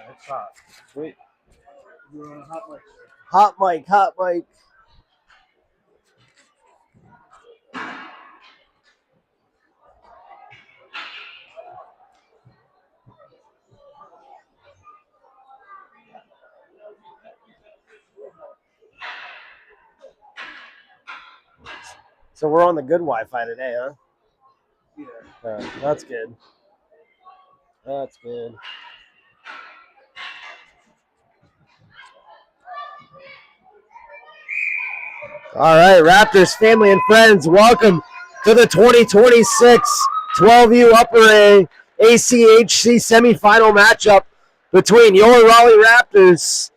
It's hot. Wait. You're on a hot mic. Hot mic, hot mic. So we're on the good Wi-Fi today, huh? Yeah. That's good. That's good. All right, Raptors family and friends, welcome to the 2026 12U Upper A ACHC semifinal matchup between your Raleigh Raptors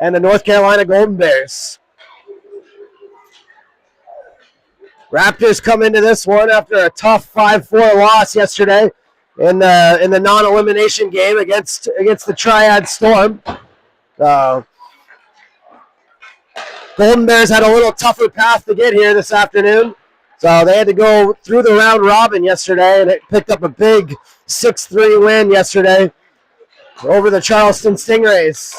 and the North Carolina Golden Bears. Raptors come into this one after a tough 5-4 loss yesterday in the non-elimination game against the Triad Storm. Golden Bears had a little tougher path to get here this afternoon, so they had to go through the round robin yesterday, and it picked up a big 6-3 win yesterday over the Charleston Stingrays.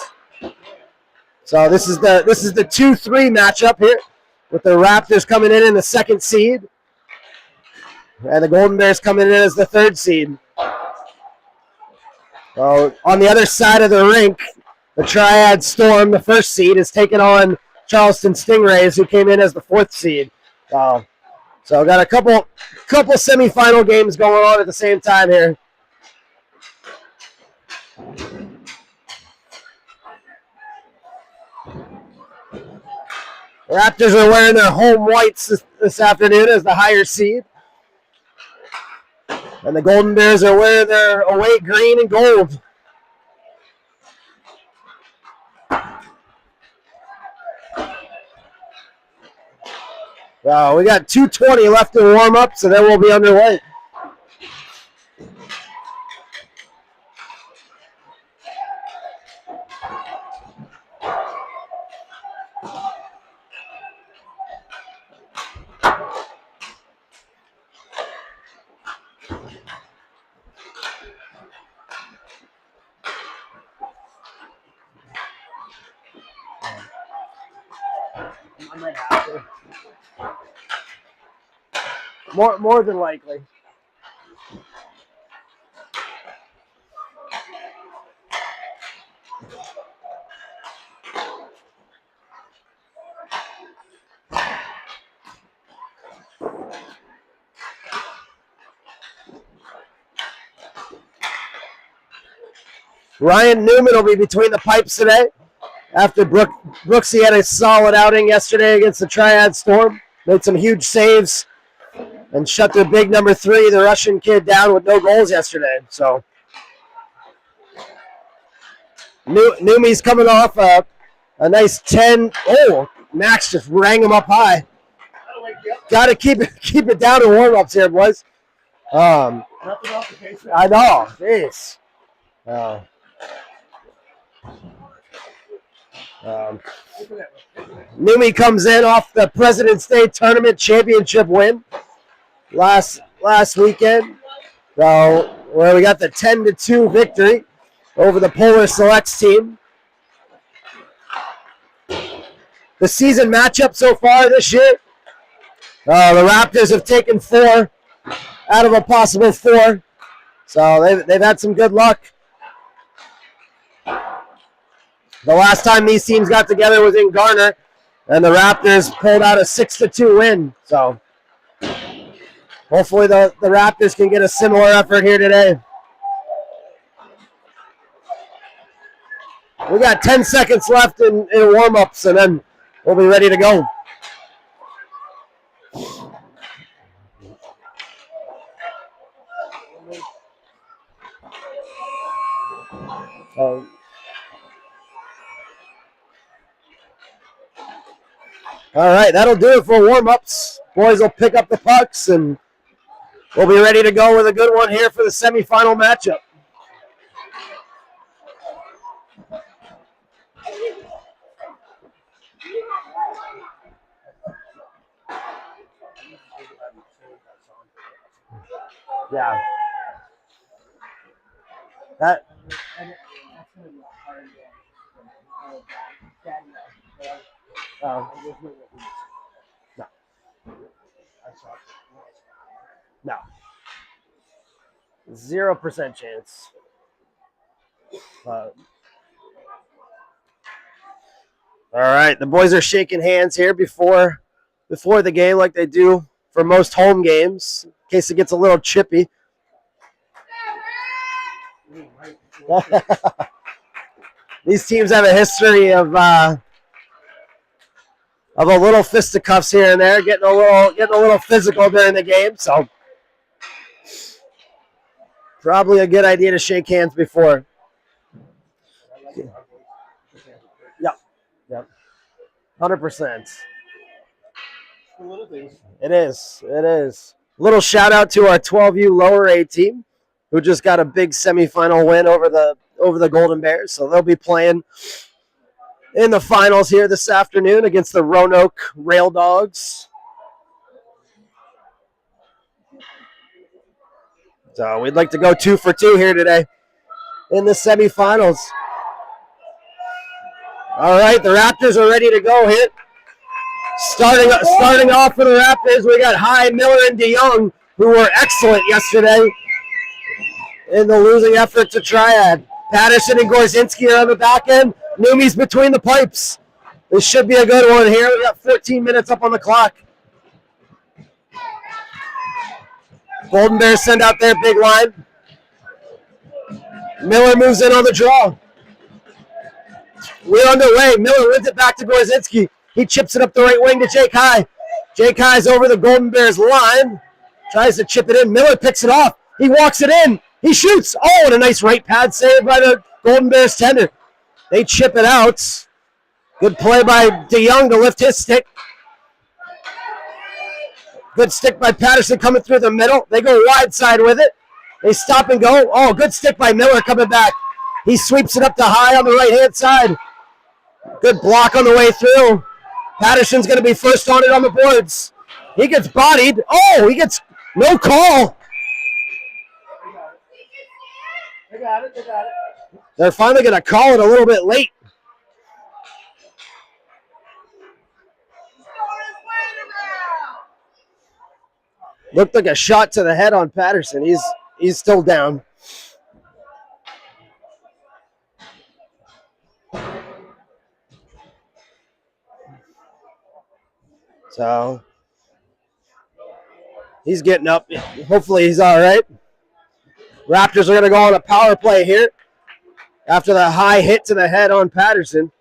So this is the 2-3 matchup here, with the Raptors coming in the second seed, and the Golden Bears coming in as the third seed. So on the other side of the rink, the Triad Storm, the first seed, is taking on Charleston Stingrays, who came in as the fourth seed. So got a couple semifinal games going on at the same time here. Raptors are wearing their home whites this afternoon as the higher seed. And the Golden Bears are wearing their away green and gold. We got 2:20 left to warm up, so then we'll be underway. I might have to. More than likely. Ryan Newman will be between the pipes today after Brooksy had a solid outing yesterday against the Triad Storm. Made some huge saves and shut the big number 3, the Russian kid, down with no goals yesterday. So Newman's coming off a nice 10. Oh, Max just rang him up high. Got to keep it down to warm-ups here, boys. I know. Jeez. Numi comes in off the President's Day Tournament Championship win last weekend, where we got the 10-2 victory over the Polar Selects team. The season matchup so far this year, the Raptors have taken 4 out of a possible 4, so they've had some good luck. The last time these teams got together was in Garner, and the Raptors pulled out a 6-2 win. So hopefully the Raptors can get a similar effort here today. We got 10 seconds left in warm-ups, and then we'll be ready to go. All right, that'll do it for warm-ups. Boys will pick up the pucks, and we'll be ready to go with a good one here for the semifinal matchup. Yeah. No. No. 0% chance. All right, the boys are shaking hands here before the game, like they do for most home games, in case it gets a little chippy. These teams have a history of a little fisticuffs here and there, getting a little physical during the game. So probably a good idea to shake hands before. Yep. 100%. It is. Little shout out to our 12U lower A team, who just got a big semifinal win over the Golden Bears. So they'll be playing in the finals here this afternoon against the Roanoke Rail Dogs. So we'd like to go 2 for 2 here today in the semifinals. All right, the Raptors are ready to go here. Starting off for the Raptors, we got High, Miller, and DeYoung, who were excellent yesterday in the losing effort to Triad. Patterson and Gorzinski are on the back end. Numi's between the pipes. This should be a good one here. We got 14 minutes up on the clock. Golden Bears send out their big line. Miller moves in on the draw. We're underway. Miller wins it back to Gorzinski. He chips it up the right wing to Jake High. Jake High's over the Golden Bears line. Tries to chip it in. Miller picks it off. He walks it in. He shoots. Oh, and a nice right pad save by the Golden Bears tender. They chip it out. Good play by DeYoung to lift his stick. Good stick by Patterson coming through the middle. They go wide side with it. They stop and go. Oh, good stick by Miller coming back. He sweeps it up to High on the right-hand side. Good block on the way through. Patterson's going to be first on it on the boards. He gets bodied. Oh, he gets no call. They got it. They're finally going to call it a little bit late. Looked like a shot to the head on Patterson. He's still down. So he's getting up. Hopefully he's all right. Raptors are going to go on a power play here after the high hit to the head on Patterson.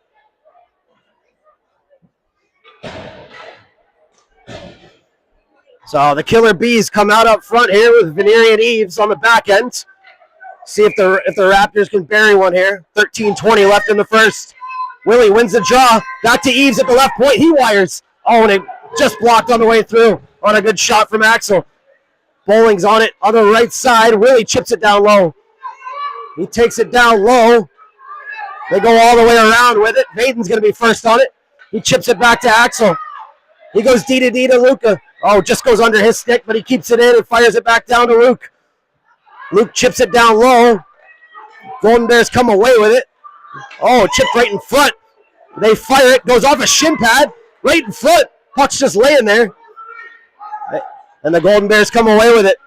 So the Killer Bees come out up front here with Veneeri and Eves on the back end. See if the Raptors can bury one here. 13:20 left in the first. Willie wins the draw. Back to Eves at the left point. He wires. Oh, and it just blocked on the way through on a good shot from Axel. Bowling's on it on the right side. Willie chips it down low. He takes it down low. They go all the way around with it. Vaden's going to be first on it. He chips it back to Axel. He goes D to D to Luca. Oh, just goes under his stick, but he keeps it in and fires it back down to Luke. Luke chips it down low. Golden Bears come away with it. Oh, chipped right in front. They fire it. Goes off a shin pad. Right in front. Puck's just laying there. And the Golden Bears come away with it.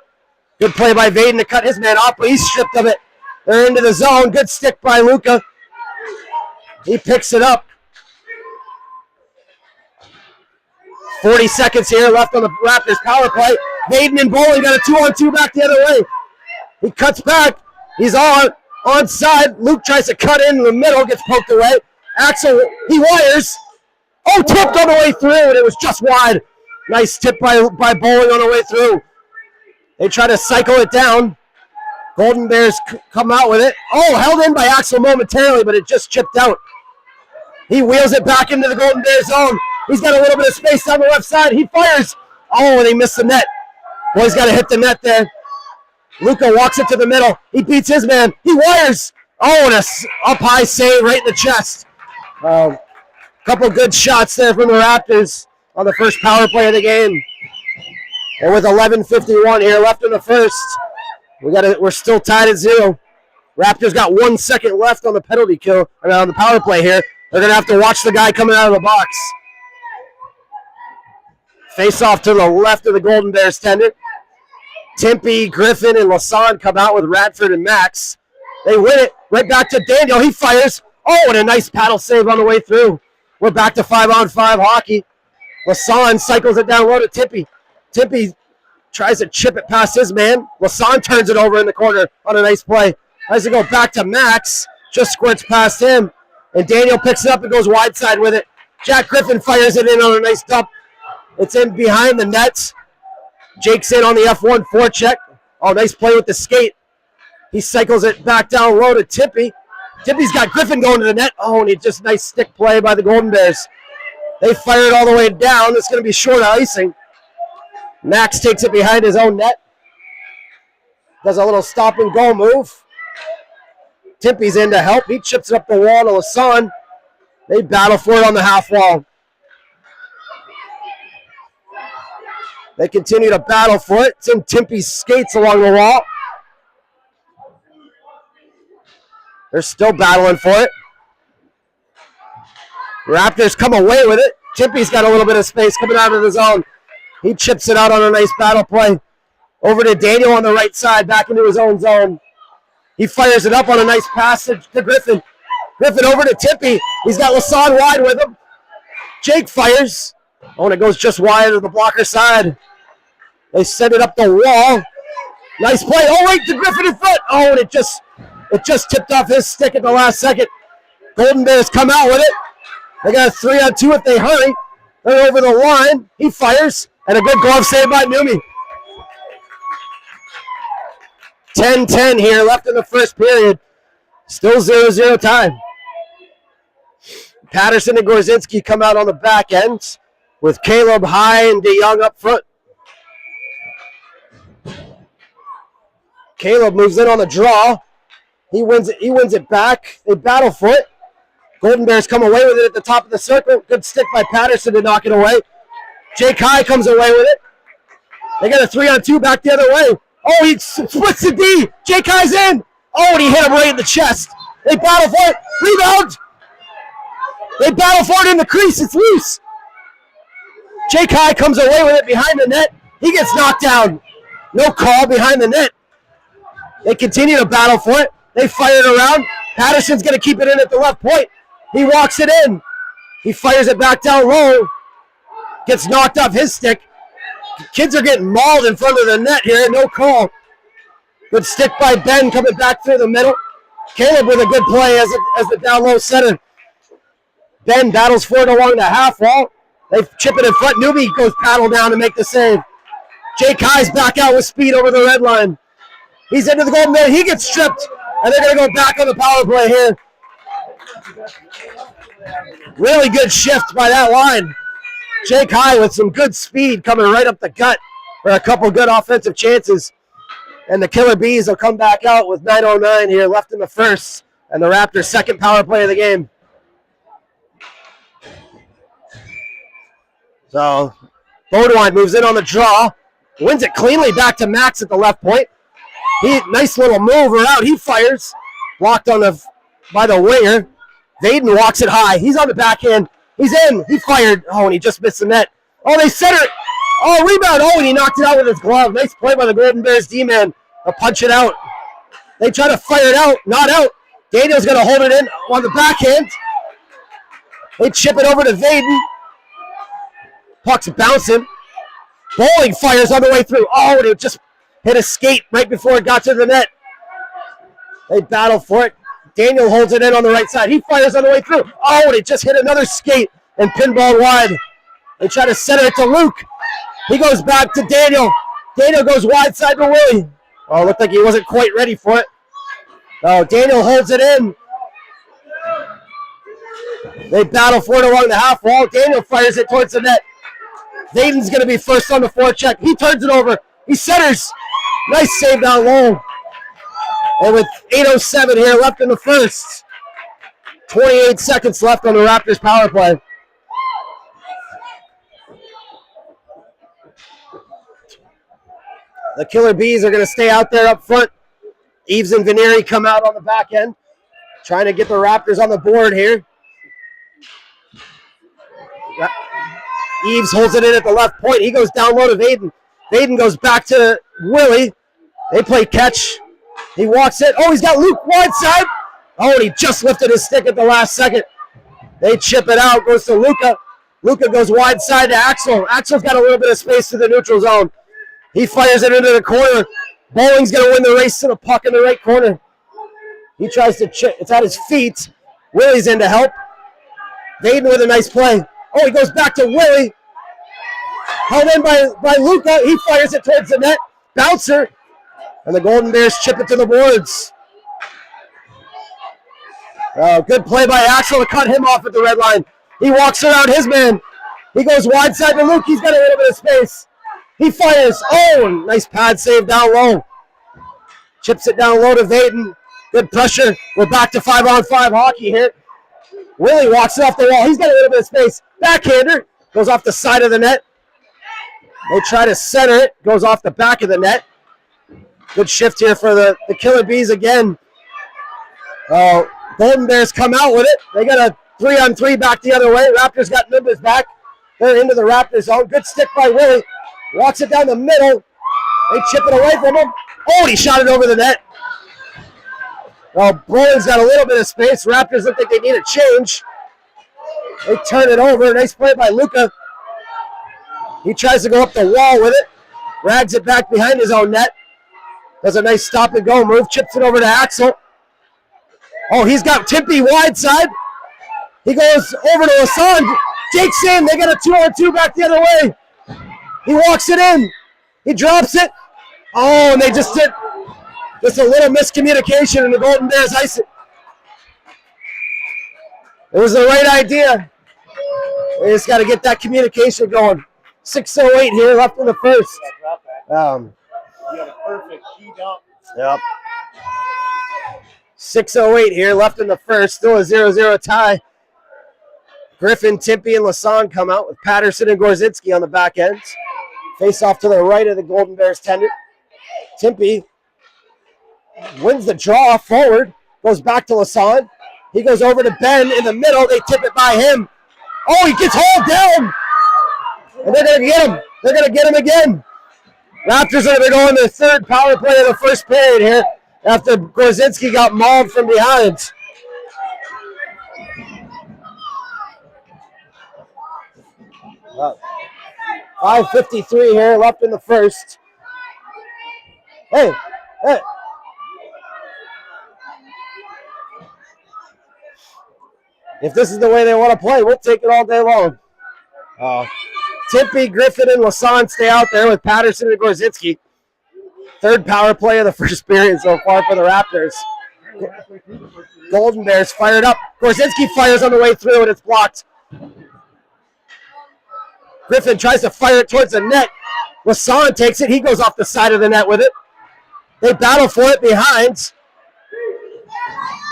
Good play by Vaden to cut his man off, but he's stripped of it. They're into the zone. Good stick by Luca. He picks it up. 40 seconds here left on the Raptors power play. Vaden and Bowling got a 2-on-2 back the other way. He cuts back. He's onside. Luke tries to cut in the middle, gets poked away. Axel, he wires. Oh, tipped on the way through, and it was just wide. Nice tip by Bowling on the way through. They try to cycle it down. Golden Bears come out with it. Oh, held in by Axel momentarily, but it just chipped out. He wheels it back into the Golden Bears zone. He's got a little bit of space on the left side. He fires. Oh, and he missed the net. Boy's got to hit the net there. Luca walks it to the middle. He beats his man. He wires. Oh, and a up high save right in the chest. Couple good shots there from the Raptors on the first power play of the game. And with 11:51 here left in the first, we're still tied at 0. Raptors got 1 second left on the penalty kill, on the power play here. They're going to have to watch the guy coming out of the box. Face off to the left of the Golden Bears tender. Timpy, Griffin, and Lassonde come out with Radford and Max. They win it. Right back to Daniel. He fires. Oh, and a nice paddle save on the way through. We're back to 5-on-5 hockey. Lassonde cycles it down low to Timpy. Timpy tries to chip it past his man. Lassonde turns it over in the corner on a nice play. Tries to go back to Max. Just squirts past him. And Daniel picks it up and goes wide side with it. Jack Griffin fires it in on a nice dump. It's in behind the nets. Jake's in on the F1 forecheck. Oh, nice play with the skate. He cycles it back down low to Tippy. Tippy's got Griffin going to the net. Oh, and it's just nice stick play by the Golden Bears. They fire it all the way down. It's going to be short icing. Max takes it behind his own net. Does a little stop and go move. Tippy's in to help. He chips it up the wall to Lassonde. They battle for it on the half wall. They continue to battle for it. It's in Timpy's skates along the wall. They're still battling for it. Raptors come away with it. Timpy's got a little bit of space coming out of the zone. He chips it out on a nice battle play. Over to Daniel on the right side, back into his own zone. He fires it up on a nice pass to Griffin. Griffin over to Tippy. He's got Lassonde wide with him. Jake fires. Oh, and it goes just wide of the blocker side. They set it up the wall. Nice play. Oh, right to Griffin in front. Oh, and it just tipped off his stick at the last second. Golden Bears come out with it. They got a 3-on-2 if they hurry. They're over the line. He fires. And a good glove save by Numi. 10-10 here left in the first period. Still 0-0 time. Patterson and Gorzinski come out on the back end with Caleb High and DeYoung up front. Caleb moves in on the draw. He wins it back. They battle for it. Golden Bears come away with it at the top of the circle. Good stick by Patterson to knock it away. Jake High comes away with it. They got a 3-on-2 back the other way. Oh, he splits the D. Jake High's in. Oh, and he hit him right in the chest. They battle for it. Rebound. They battle for it in the crease. It's loose. Jake High comes away with it behind the net. He gets knocked down. No call behind the net. They continue to battle for it. They fire it around. Patterson's going to keep it in at the left point. He walks it in. He fires it back down low. Gets knocked off his stick. Kids are getting mauled in front of the net here. No call. Good stick by Ben coming back through the middle. Caleb with a good play as the down low center. Ben battles for it along the half wall. They chip it in front. Newby goes paddle down to make the save. Jake High's back out with speed over the red line. He's into the Golden Bear. He gets stripped. And they're going to go back on the power play here. Really good shift by that line. Jake High with some good speed coming right up the gut for a couple good offensive chances. And the Killer Bees will come back out with 9:09 here left in the first. And the Raptors' second power play of the game. So Baudouin moves in on the draw. Wins it cleanly back to Max at the left point. Nice little move around. He fires. Blocked on by the winger. Vaden walks it high. He's on the backhand. He's in. He fired. Oh, and he just missed the net. Oh, they center it. Oh, rebound. Oh, and he knocked it out with his glove. Nice play by the Golden Bears D-man. They'll punch it out. They try to fire it out. Not out. Daniel's going to hold it in on the backhand. They chip it over to Vaden. Puck's bouncing. Bowling fires on the way through. Oh, and it just hit a skate right before it got to the net. They battle for it. Daniel holds it in on the right side. He fires on the way through. Oh, and it just hit another skate and pinball wide. They try to center it to Luke. He goes back to Daniel. Daniel goes wide side to Willie. Oh, it looked like he wasn't quite ready for it. Oh, Daniel holds it in. They battle for it along the half wall. Daniel fires it towards the net. Vaden's going to be first on the forecheck. He turns it over. He centers. Nice save down low. And with 8:07 here left in the first, 28 seconds left on the Raptors power play. The Killer Bees are going to stay out there up front. Eves and Veneri come out on the back end, trying to get the Raptors on the board here. Eves holds it in at the left point. He goes down low to Vaden. Vaden goes back to Willie. They play catch. He walks it. Oh, he's got Luke wide side. Oh, and he just lifted his stick at the last second. They chip it out. Goes to Luca. Luca goes wide side to Axel. Axel's got a little bit of space to the neutral zone. He fires it into the corner. Bowling's going to win the race to the puck in the right corner. He tries to chip. It's at his feet. Willie's in to help. Vaden with a nice play. Oh, he goes back to Willie. Held in by Luca. He fires it towards the net. Bouncer. And the Golden Bears chip it to the boards. Oh, good play by Axel to cut him off at the red line. He walks around his man. He goes wide side to Luke. He's got a little bit of space. He fires. Oh, nice pad save down low. Chips it down low to Vaden. Good pressure. We're back to 5-on-5 hockey here. Willie walks it off the wall. He's got a little bit of space. Backhander. Goes off the side of the net. They try to center it. Goes off the back of the net. Good shift here for the Killer Bees again. Oh, Golden Bears come out with it. They got a 3-on-3 back the other way. Raptors got numbers back. They're into the Raptors zone. Good stick by Willie. Walks it down the middle. They chip it away from him. Oh, he shot it over the net. Well, Bowling's got a little bit of space. Raptors look like they need a change. They turn it over. Nice play by Luca. He tries to go up the wall with it. Rags it back behind his own net. Does a nice stop and go move. Chips it over to Axel. Oh, he's got Timpy wide side. He goes over to Hassan. Jake's in. They got a 2-on-2 back the other way. He walks it in. He drops it. Oh, and they just did just a little miscommunication, and the Golden Bears ice it. It was the right idea. They just got to get that communication going. 6:08 here left in the first. You had a perfect key dump. Yep. 6:08 here left in the first. Still a 0-0 tie. Griffin, Timpy, and Lassonde come out with Patterson and Gorzinski on the back ends. Face off to the right of the Golden Bears tender. Timpy wins the draw forward. Goes back to Lassonde. He goes over to Ben in the middle. They tip it by him. Oh, he gets hauled down. And they're going to get him. They're going to get him again. Raptors are going to go in the third power play of the first period here after Gorzinski got mauled from behind. Wow. 5:53 here left in the first. Hey. If this is the way they want to play, we'll take it all day long. Timpy, Griffin, and Lassonde stay out there with Patterson and Gorzinski. Third power play of the first period so far for the Raptors. Golden Bears fired up. Gorzinski fires on the way through, and it's blocked. Griffin tries to fire it towards the net. Lassonde takes it. He goes off the side of the net with it. They battle for it behind.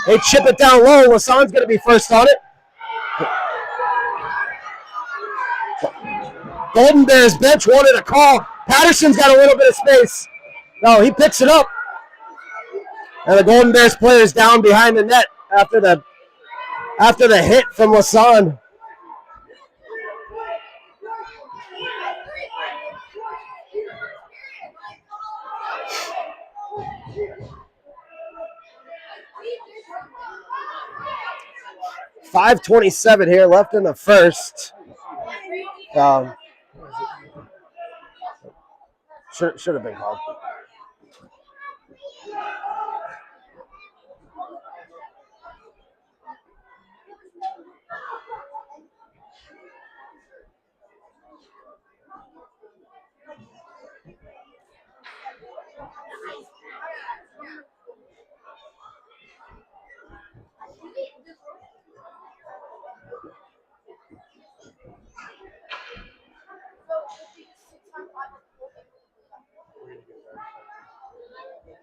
They chip it down low. Lassonde's going to be first on it. Golden Bears bench wanted a call. Patterson's got a little bit of space. No, he picks it up. And the Golden Bears player is down behind the net after the hit from Lassonde. .527 here left in the first. Should have been called.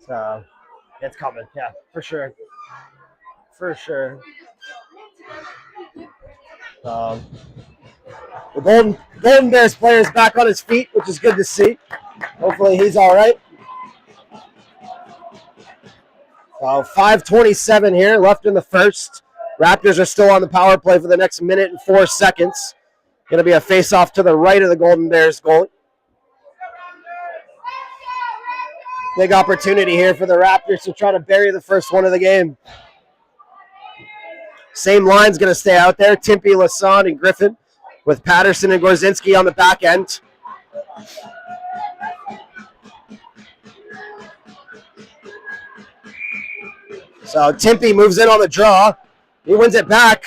So it's coming, yeah, for sure. The Golden Bears player is back on his feet, which is good to see. Hopefully he's all right. 5:27 here left in the first. Raptors are still on the power play for the next minute and 4 seconds Going to be a face-off to the right of the Golden Bears goal. Big opportunity here for the Raptors to try to bury the first one of the game. Same line's going to stay out there. Timpy, Lassonde, and Griffin with Patterson and Gorzinski on the back end. So Timpy moves in on the draw. He wins it back.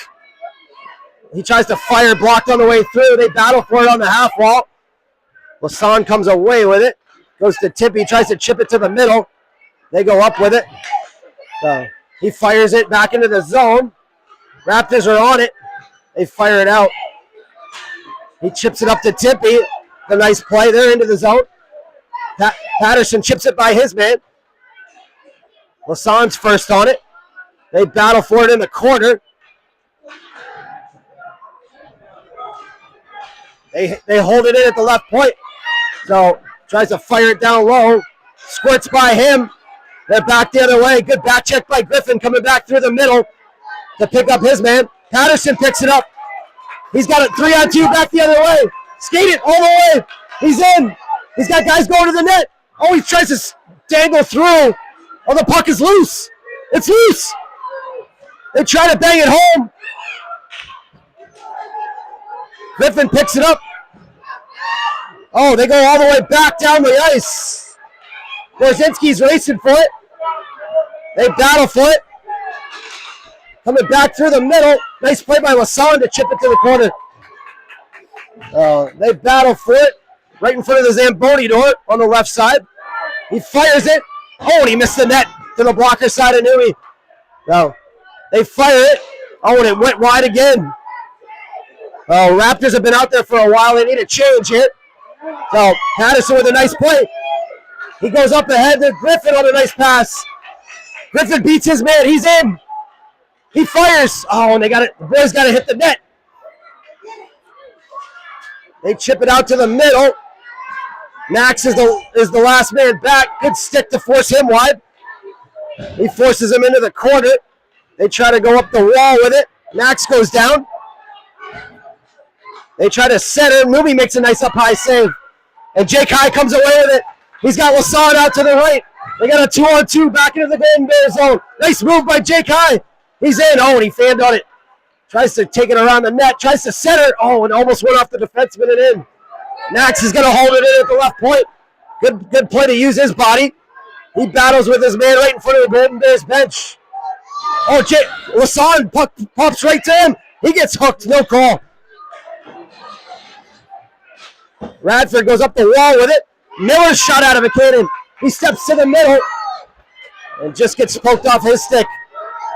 He tries to fire, blocked on the way through. They battle for it on the half wall. Lassonde comes away with it. Goes to Timpy, tries to chip it to the middle. They go up with it. So he fires it back into the zone. Raptors are on it. They fire it out. He chips it up to Timpy. A nice play. They're into the zone. Patterson chips it by his man. Lassonde's first on it. They battle for it in the corner. They hold it in at the left point. So tries to fire it down low. Squirts by him. They're back the other way. Good back check by Griffin coming back through the middle to pick up his man. Patterson picks it up. He's got it 3-on-2 back the other way. Skate it all the way. He's in. He's got guys going to the net. Oh, he tries to dangle through. Oh, the puck is loose. It's loose. They try to bang it home. Griffin picks it up. Oh, they go all the way back down the ice. Gorzinski's racing for it. They battle for it. Coming back through the middle. Nice play by Lassonde to chip it to the corner. They battle for it. Right in front of the Zamboni door on the left side. He fires it. Oh, and he missed the net to the blocker side of Newey. No, they fire it. Oh, and it went wide again. Oh, Raptors have been out there for a while. They need a change here. So Patterson with a nice play. He goes up ahead to Griffin on a nice pass. Griffin beats his man. He's in. He fires. Oh, and they got it. The boys got to hit the net. They chip it out to the middle. Max is the last man back. Good stick to force him wide. He forces him into the corner. They try to go up the wall with it. Max goes down. They try to center. Newby makes a nice up high save. And Jake High comes away with it. He's got Lassonde out to the right. They got a 2-on-2 back into the Golden Bear zone. Nice move by Jake High. He's in. Oh, and he fanned on it. Tries to take it around the net. Tries to center. Oh, and almost went off the defenseman and in. Max is going to hold it in at the left point. Good play to use his body. He battles with his man right in front of the Golden Bears bench. Oh, Lassonde pops right to him. He gets hooked. No call. Radford goes up the wall with it. Miller's shot out of a cannon. He steps to the middle and just gets poked off his stick.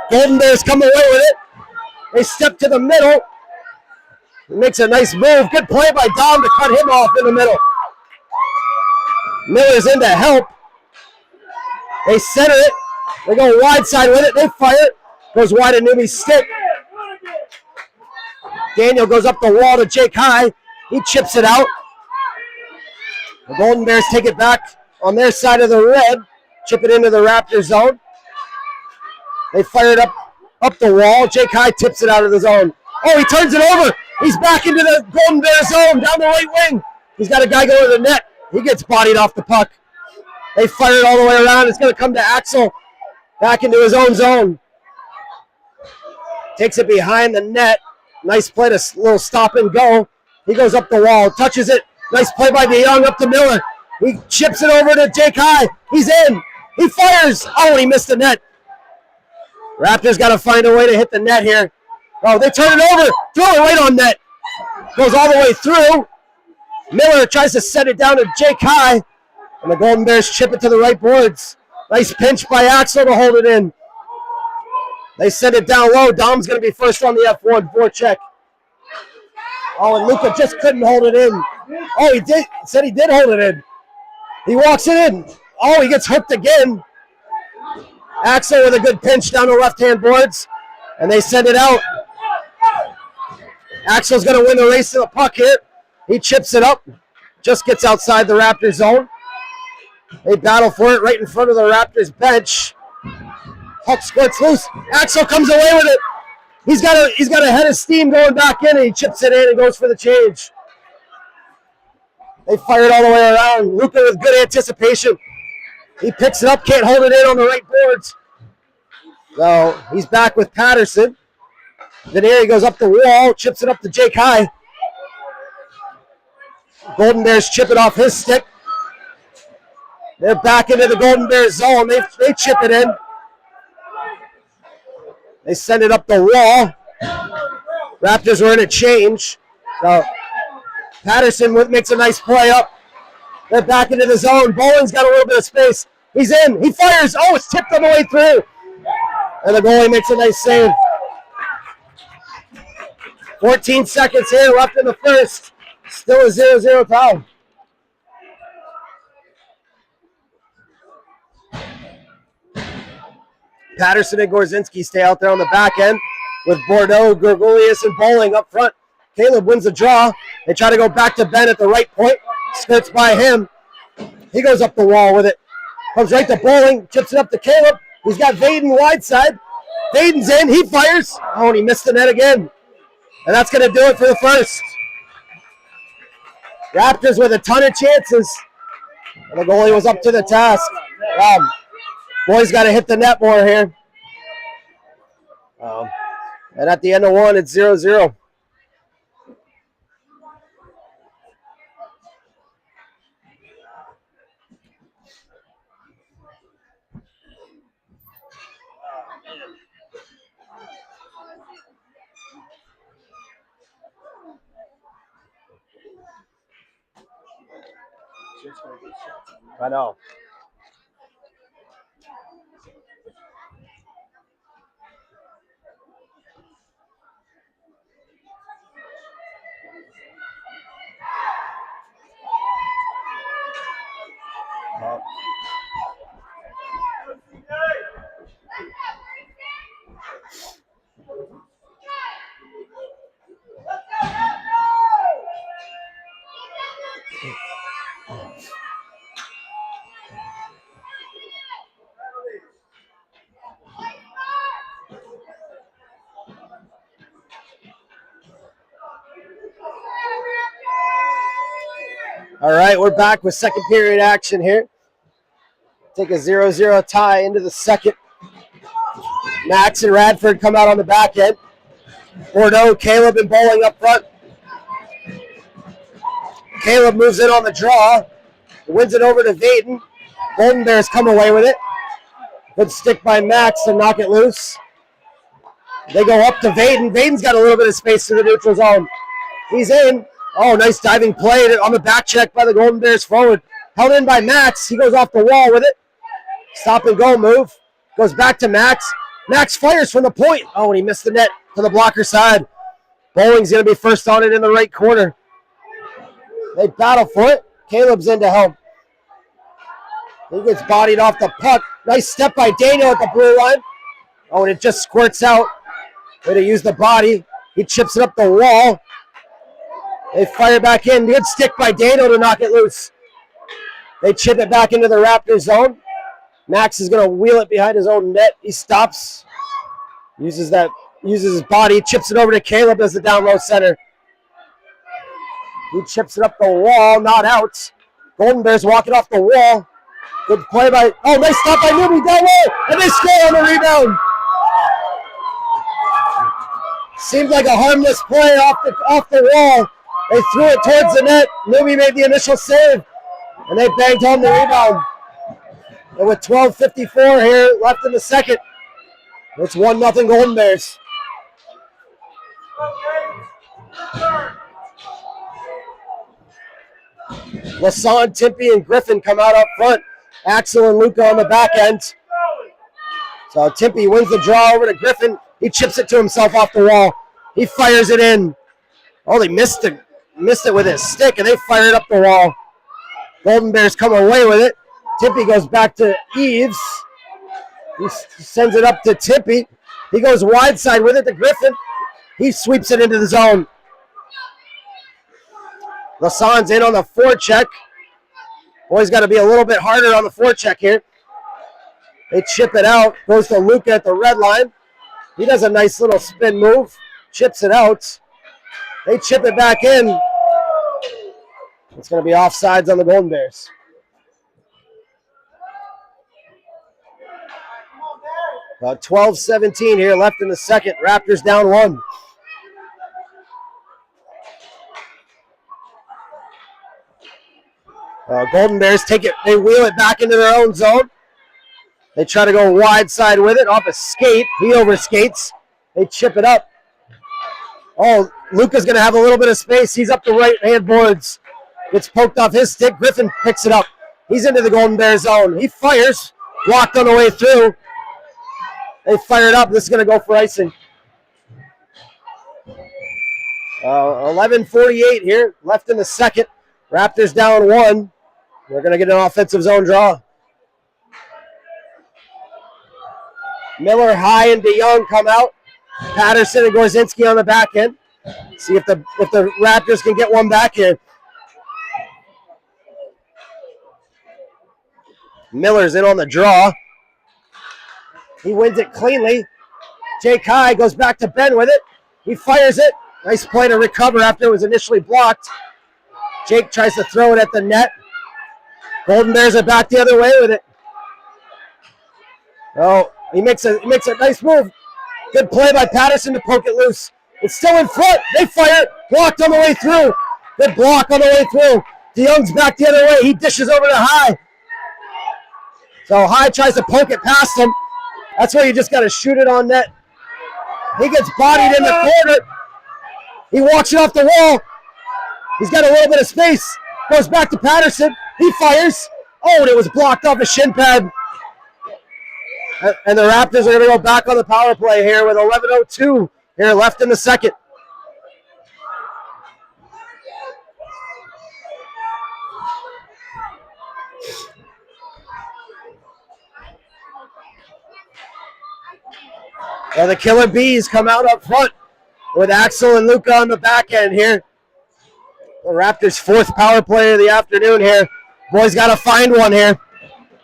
Golden Bears come away with it. They step to the middle. He makes a nice move. Good play by Dom to cut him off in the middle. Miller's in to help. They center it. They go wide side with it. They fire it. Goes wide of Newby's stick. Daniel goes up the wall to Jake High. He chips it out. The Golden Bears take it back on their side of the red. Chip it into the Raptor zone. They fire it up the wall. Jake High tips it out of the zone. Oh, he turns it over. He's back into the Golden Bear zone down the right wing. He's got a guy going to the net. He gets bodied off the puck. They fire it all the way around. It's going to come to Axel. Back into his own zone. Takes it behind the net. Nice play to little stop and go. He goes up the wall, touches it. Nice play by DeYoung up to Miller. He chips it over to Jake High. He's in. He fires. Oh, and he missed the net. Raptors got to find a way to hit the net here. Oh, they turn it over. Throw it right on net. Goes all the way through. Miller tries to set it down to Jake High. And the Golden Bears chip it to the right boards. Nice pinch by Axel to hold it in. They send it down low. Dom's going to be first on the F1 forecheck. Oh, and Luka just couldn't hold it in. Oh, he did. Said he did hold it in. He walks it in. Oh, he gets hooked again. Axel with a good pinch down the left-hand boards. And they send it out. Axel's going to win the race to the puck here. He chips it up. Just gets outside the Raptors zone. They battle for it right in front of the Raptors bench. Puck squirts loose. Axel comes away with it. He's got a head of steam going back in, and he chips it in and goes for the change. They fire it all the way around. Luka with good anticipation. He picks it up, can't hold it in on the right boards. So he's back with Patterson. Then here he goes up the wall, chips it up to Jake High. Golden Bears chip it off his stick. They're back into the Golden Bears zone. They chip it in. They send it up the wall. Raptors were in a change. So Patterson makes a nice play up. They're back into the zone. Bowling's got a little bit of space. He's in. He fires. Oh, it's tipped on the way through. And the goalie makes a nice save. 14 seconds here left in the first. Still a 0-0 tie. Patterson and Gorzinski stay out there on the back end with Bordeaux, Gregorius, and Bowling up front. Caleb wins the draw. They try to go back to Ben at the right point. Skirts by him. He goes up the wall with it. Comes right to Bowling. Chips it up to Caleb. He's got Vaden wide side. Vaden's in. He fires. Oh, and he missed the net again. And that's going to do it for the first. Raptors with a ton of chances. And the goalie was up to the task. Boys got to hit the net more here. And at the end of one, it's 0-0. I know. All right, we're back with second period action here. Take a 0-0 tie into the second. Max and Radford come out on the back end. Bordeaux, Caleb, and Bowling up front. Caleb moves in on the draw. Wins it over to Vaden. Golden Bears come away with it. Good stick by Max to knock it loose. They go up to Vaden. Vaden's got a little bit of space to the neutral zone. He's in. Oh, nice diving play on the back check by the Golden Bears forward. Held in by Max. He goes off the wall with it. Stop and go move. Goes back to Max. Max fires from the point. Oh, and he missed the net to the blocker side. Bowling's going to be first on it in the right corner. They battle for it. Caleb's in to help. He gets bodied off the puck. Nice step by Daniel at the blue line. Oh, and it just squirts out. Way to use the body. He chips it up the wall. They fire back in. Good stick by Dano to knock it loose. They chip it back into the Raptors zone. Max is going to wheel it behind his own net. He stops. Uses his body. Chips it over to Caleb as the down low center. He chips it up the wall. Not out. Golden Bears walking off the wall. Good play by... Oh, nice stop by Newby down low. And they score on the rebound. Seemed like a harmless play off the wall. They threw it towards the net. Newby made the initial save, and they banged home the rebound. And with 12:54 here left in the second, it's 1-0 Golden Bears. Lassonde, Timpey, and Griffin come out up front. Axel and Luca on the back end. So Timpey wins the draw over to Griffin. He chips it to himself off the wall. He fires it in. Oh, they missed it with his stick, and they fire it up the wall. Golden Bears come away with it. Timpey goes back to Eves. He sends it up to Timpey. He goes wide side with it to Griffin. He sweeps it into the zone. Lassonde's in on the forecheck. Boys got to be a little bit harder on the forecheck here. They chip it out. Goes to Luca at the red line. He does a nice little spin move, chips it out. They chip it back in. It's going to be offsides on the Golden Bears. About 12-17 here left in the second. Raptors down 1. Golden Bears take it. They wheel it back into their own zone. They try to go wide side with it off a skate. He overskates. They chip it up. Oh, Luka's going to have a little bit of space. He's up the right-hand boards. Gets poked off his stick. Griffin picks it up. He's into the Golden Bears zone. He fires. Blocked on the way through. They fire it up. This is going to go for icing. 11:48 here left in the second. Raptors down 1. We're going to get an offensive zone draw. Miller, High, and DeYoung come out. Patterson and Gorzinski on the back end. See if the Raptors can get one back here. Miller's in on the draw. He wins it cleanly. Jake High goes back to Ben with it. He fires it. Nice play to recover after it was initially blocked. Jake tries to throw it at the net. Golden Bears are back the other way with it. Oh, he makes a nice move. Good play by Patterson to poke it loose. It's still in front. They fire it. Blocked on the way through. Good block on the way through. DeYoung's back the other way. He dishes over to High. So High tries to poke it past him. That's where you just got to shoot it on net. He gets bodied in the corner. He walks it off the wall. He's got a little bit of space. Goes back to Patterson. He fires. Oh, and it was blocked off a shin pad. And the Raptors are going to go back on the power play here with 11:02 here left in the second. Well, the Killer Bees come out up front with Axel and Luka on the back end here. The Raptors' 4th power play of the afternoon here. Boys got to find one here.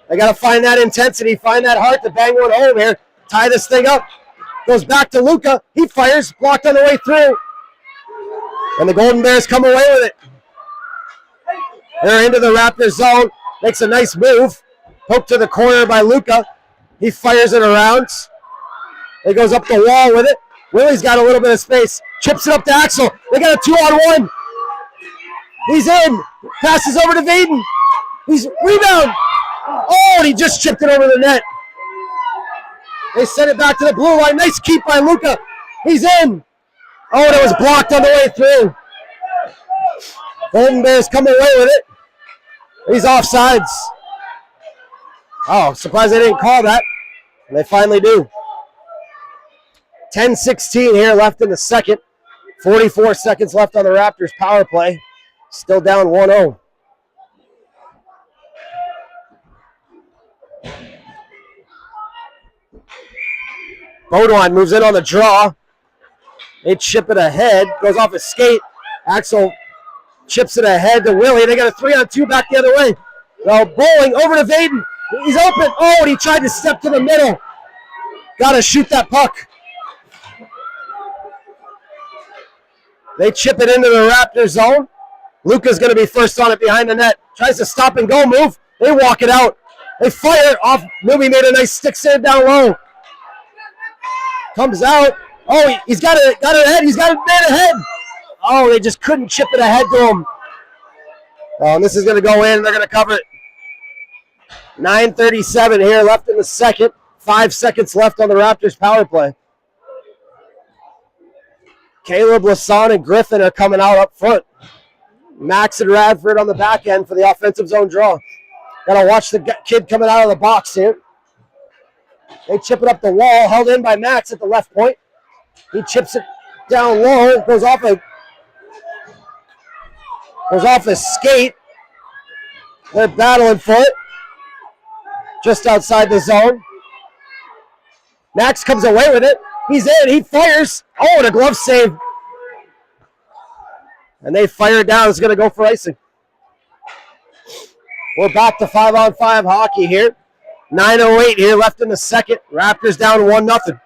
They got to find that intensity, find that heart to bang one home here. Tie this thing up. Goes back to Luka. He fires, blocked on the way through. And the Golden Bears come away with it. They're into the Raptors zone. Makes a nice move. Poked to the corner by Luka. He fires it around. He goes up the wall with it. Willie's got a little bit of space. Chips it up to Axel. They got a 2-on-1. He's in. Passes over to Vaden. He's rebound. Oh, and he just chipped it over the net. They send it back to the blue line. Nice keep by Luka. He's in. Oh, and it was blocked on the way through. Golden Bears come away with it. He's offsides. Oh, surprised they didn't call that. And they finally do. 10-16 here left in the second. 44 seconds left on the Raptors power play. Still down 1-0. Bodwine moves in on the draw. They chip it ahead. Goes off his skate. Axel chips it ahead to Willie. They got a 3-on-2 back the other way. So Bowling over to Vaden. He's open. Oh, and he tried to step to the middle. Got to shoot that puck. They chip it into the Raptors zone. Luka's going to be first on it behind the net. Tries to stop and go move. They walk it out. They fire it off. Newby made a nice stick save down low. Comes out. Oh, he's got it ahead. He's got it man ahead. Oh, they just couldn't chip it ahead to him. Oh, and this is going to go in. They're going to cover it. 9:37 here left in the second. 5 seconds left on the Raptors power play. Caleb, Lasan, and Griffin are coming out up front. Max and Radford on the back end for the offensive zone draw. Got to watch the kid coming out of the box here. They chip it up the wall, held in by Max at the left point. He chips it down low, goes off a skate. They're battling for it. Just outside the zone. Max comes away with it. He's in. He fires. Oh, and a glove save. And they fire it down. It's going to go for icing. We're back to 5-on-5 hockey here. 9:08 here left in the second. Raptors down 1-0.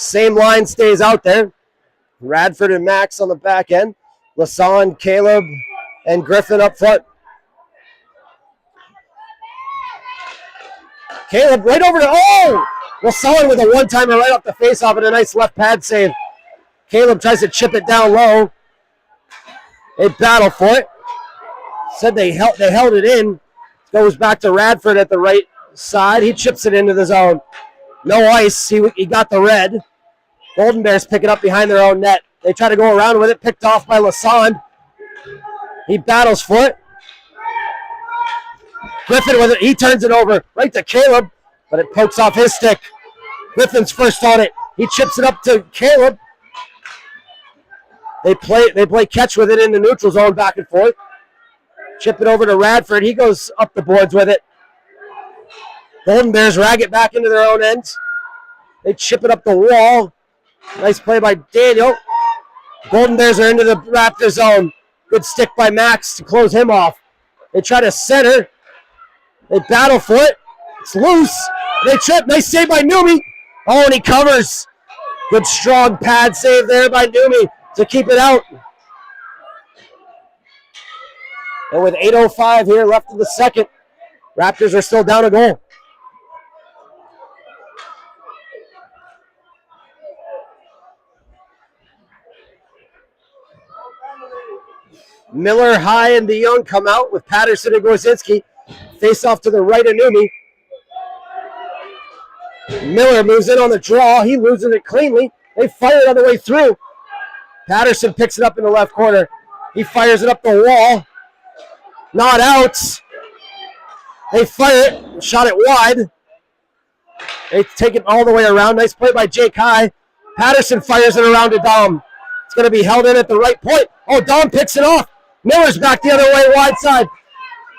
Same line stays out there. Radford and Max on the back end. Lasan, Caleb, and Griffin up front. Caleb right over to, Lasan with a one-timer right off the face-off and a nice left pad save. Caleb tries to chip it down low. They battle for it. Said they held it in. Goes back to Radford at the right side. He chips it into the zone. No ice. He got the red. Golden Bears pick it up behind their own net. They try to go around with it. Picked off by Lassand. He battles for it. Griffin with it. He turns it over right to Caleb, but it pokes off his stick. Griffin's first on it. He chips it up to Caleb. They play catch with it in the neutral zone back and forth. Chip it over to Radford. He goes up the boards with it. Golden Bears rag it back into their own ends. They chip it up the wall. Nice play by Daniel. Golden Bears are into the Raptor zone. Good stick by Max to close him off. They try to center. They battle for it. It's loose. They trip. Nice save by Numi. Oh, and he covers. Good strong pad save there by Numi to keep it out. And with 8:05 here left in the second, Raptors are still down a goal. Miller, High, and DeYoung come out with Patterson and Gorzinski. Face off to the right of Numi. Miller moves in on the draw. He loses it cleanly. They fire it on the way through. Patterson picks it up in the left corner. He fires it up the wall. Not out. They fire it. Shot it wide. They take it all the way around. Nice play by Jake High. Patterson fires it around to Dom. It's going to be held in at the right point. Oh, Dom picks it off. Miller's back the other way, wide side.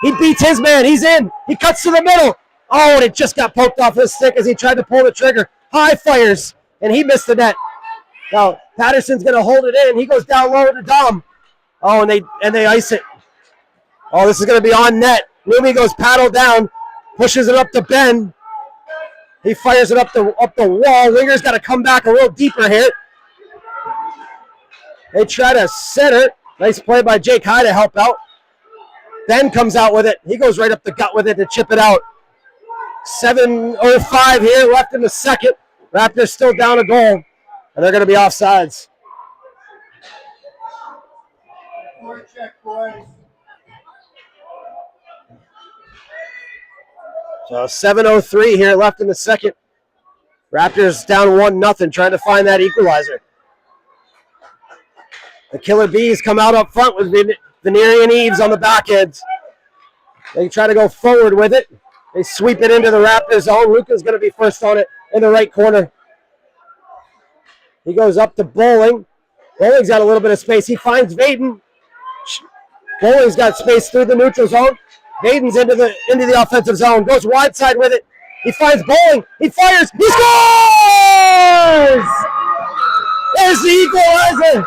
He beats his man. He's in. He cuts to the middle. Oh, and it just got poked off his stick as he tried to pull the trigger. High fires, and he missed the net. Now, Patterson's going to hold it in. He goes down low to Dom. Oh, and they ice it. Oh, this is going to be on net. Numi goes paddle down, pushes it up to Ben. He fires it up the wall. Winger's got to come back a little deeper here. They try to center. Nice play by Jake High to help out. Ben comes out with it. He goes right up the gut with it to chip it out. 7:05 here left in the second. Raptors still down a goal, and they're going to be offsides. Check, boys. So 7:03 here left in the second. Raptors down 1-0, trying to find that equalizer. The Killer Bees come out up front with Veneeri and Eves on the back end. They try to go forward with it. They sweep it into the Raptors zone. Luka's going to be first on it in the right corner. He goes up to Bowling. Bowling's got a little bit of space. He finds Vaden. Bowling's got space through the neutral zone. Vaden's into the offensive zone. Goes wide side with it. He finds Bowling. He fires. He scores! There's the equalizer.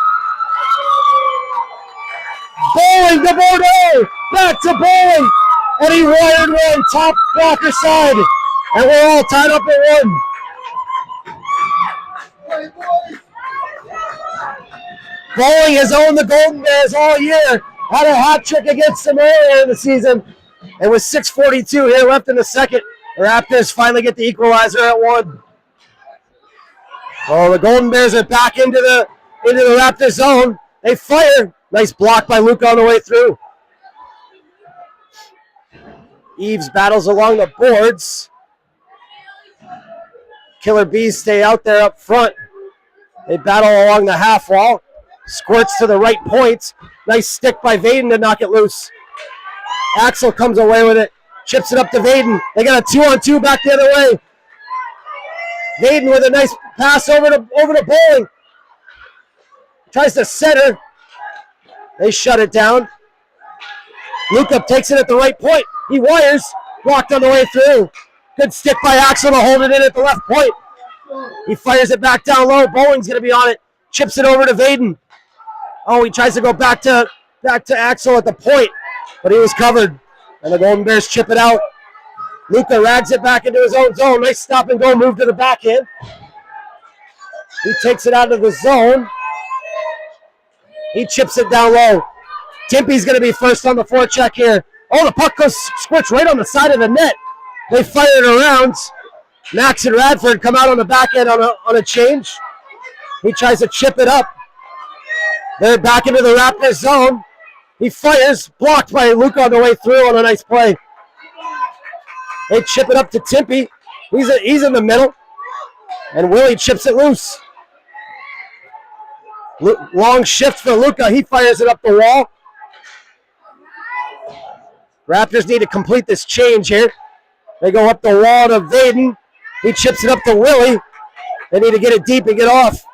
Bowling to Bordeaux. Back to Bowling. And he wired one top blocker side. And we're all tied up at 1. Bowling has owned the Golden Bears all year. Had a hat trick against them earlier in the season. And with 6:42 here left in the second, the Raptors finally get the equalizer at 1. Oh, the Golden Bears are back into the Raptor zone. They fire. Nice block by Luka on the way through. Eves battles along the boards. Killer Bees stay out there up front. They battle along the half wall. Squirts to the right points. Nice stick by Vaden to knock it loose. Axel comes away with it. Chips it up to Vaden. They got a 2-on-2 back the other way. Vaden with a nice pass over to Bowling. Tries to center. They shut it down. Luka takes it at the right point. He wires. Blocked on the way through. Good stick by Axel to hold it in at the left point. He fires it back down low. Bowling's going to be on it. Chips it over to Vaden. Oh, he tries to go back to Axel at the point, but he was covered. And the Golden Bears chip it out. Luka rags it back into his own zone. Nice stop and go move to the backhand. He takes it out of the zone. He chips it down low. Timpy's going to be first on the forecheck here. Oh, the puck goes squirts right on the side of the net. They fire it around. Max and Radford come out on the back end on a change. He tries to chip it up. They're back into the Raptors zone. He fires, blocked by Luca on the way through on a nice play. They chip it up to Timpy. He's in the middle. And Willie chips it loose. Long shift for Luca. He fires it up the wall. Raptors need to complete this change here. They go up the wall to Vaden. He chips it up to Willie. They need to get it deep and get off.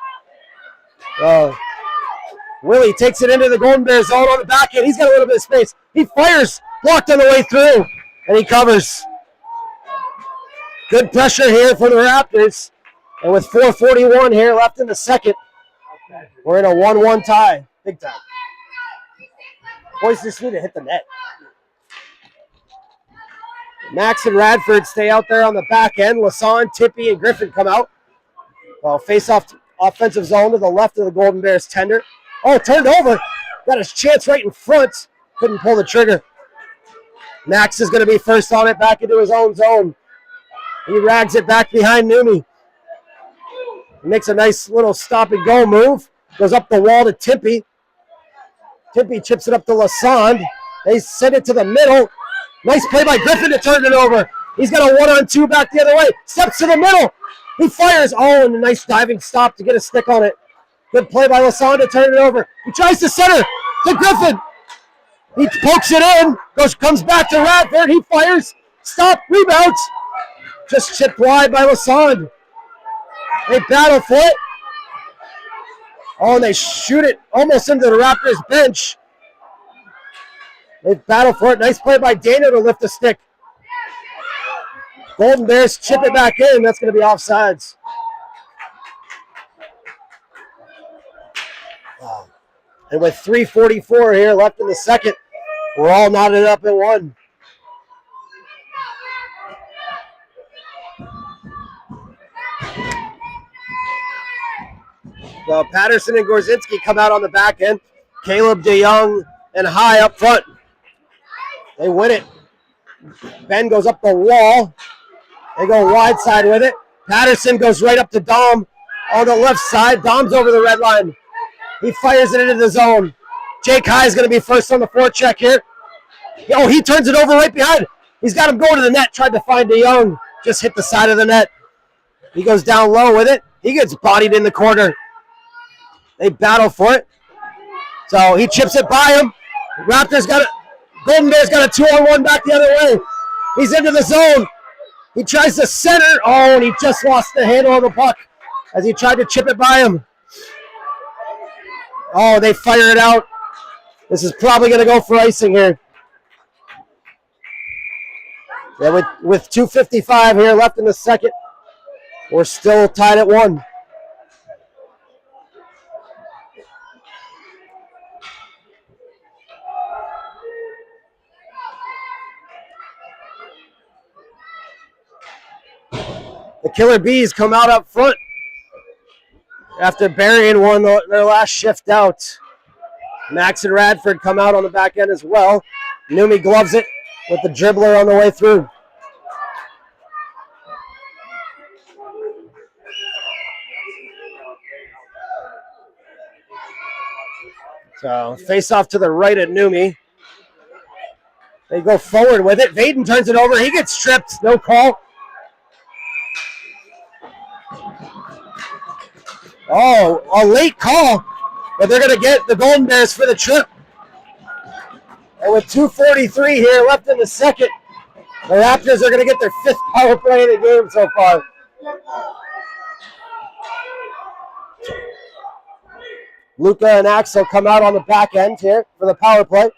Willie takes it into the Golden Bears zone on the back end. He's got a little bit of space. He fires, blocked on the way through, and he covers. Good pressure here for the Raptors. And with 4:41 here left in the second, we're in a 1-1 tie. Big time. Boys just need to hit the net. Max and Radford stay out there on the back end. Lassonde, Tippy, and Griffin come out. Face off offensive zone to the left of the Golden Bears tender. Oh, turned over. Got his chance right in front. Couldn't pull the trigger. Max is going to be first on it, back into his own zone. He rags it back behind Numi. He makes a nice little stop-and-go move. Goes up the wall to Timpy. Timpy chips it up to Lassonde. They send it to the middle. Nice play by Griffin to turn it over. He's got a 1-on-2 back the other way. Steps to the middle. He fires. Oh, and a nice diving stop to get a stick on it. Good play by Lassonde to turn it over. He tries to center to Griffin. He pokes it in. Comes back to Radford. He fires. Stop. Rebounds. Just chipped wide by Lassonde. They battle for it. Oh, and they shoot it almost into the Raptors bench. They battle for it. Nice play by Dana to lift the stick. Golden Bears chip it back in. That's going to be offsides. And with 3:44 here left in the second, we're all knotted up at 1. So Patterson and Gorzinski come out on the back end. Caleb DeYoung and High up front. They win it. Ben goes up the wall. They go wide side with it. Patterson goes right up to Dom on the left side. Dom's over the red line. He fires it into the zone. Jake High is going to be first on the forecheck here. Oh, he turns it over right behind. He's got him going to the net. Tried to find DeYoung. Just hit the side of the net. He goes down low with it. He gets bodied in the corner. They battle for it. So he chips it by him. Raptors got it. Golden Bears got a 2-on-1 back the other way. He's into the zone. He tries to center. Oh, and he just lost the handle of the puck as he tried to chip it by him. Oh, they fire it out. This is probably going to go for icing here. Yeah, with 2:55 here left in the second, we're still tied at 1. The Killer Bees come out up front after burying one their last shift out. Max and Radford come out on the back end as well. Numi gloves it with the dribbler on the way through. So face off to the right at Numi. They go forward with it. Vaden turns it over. He gets stripped. No call. Oh, a late call, but they're going to get the Golden Bears for the trip. And with 2:43 here left in the second, the Raptors are going to get their 5th power play of the game so far. Luca and Axel come out on the back end here for the power play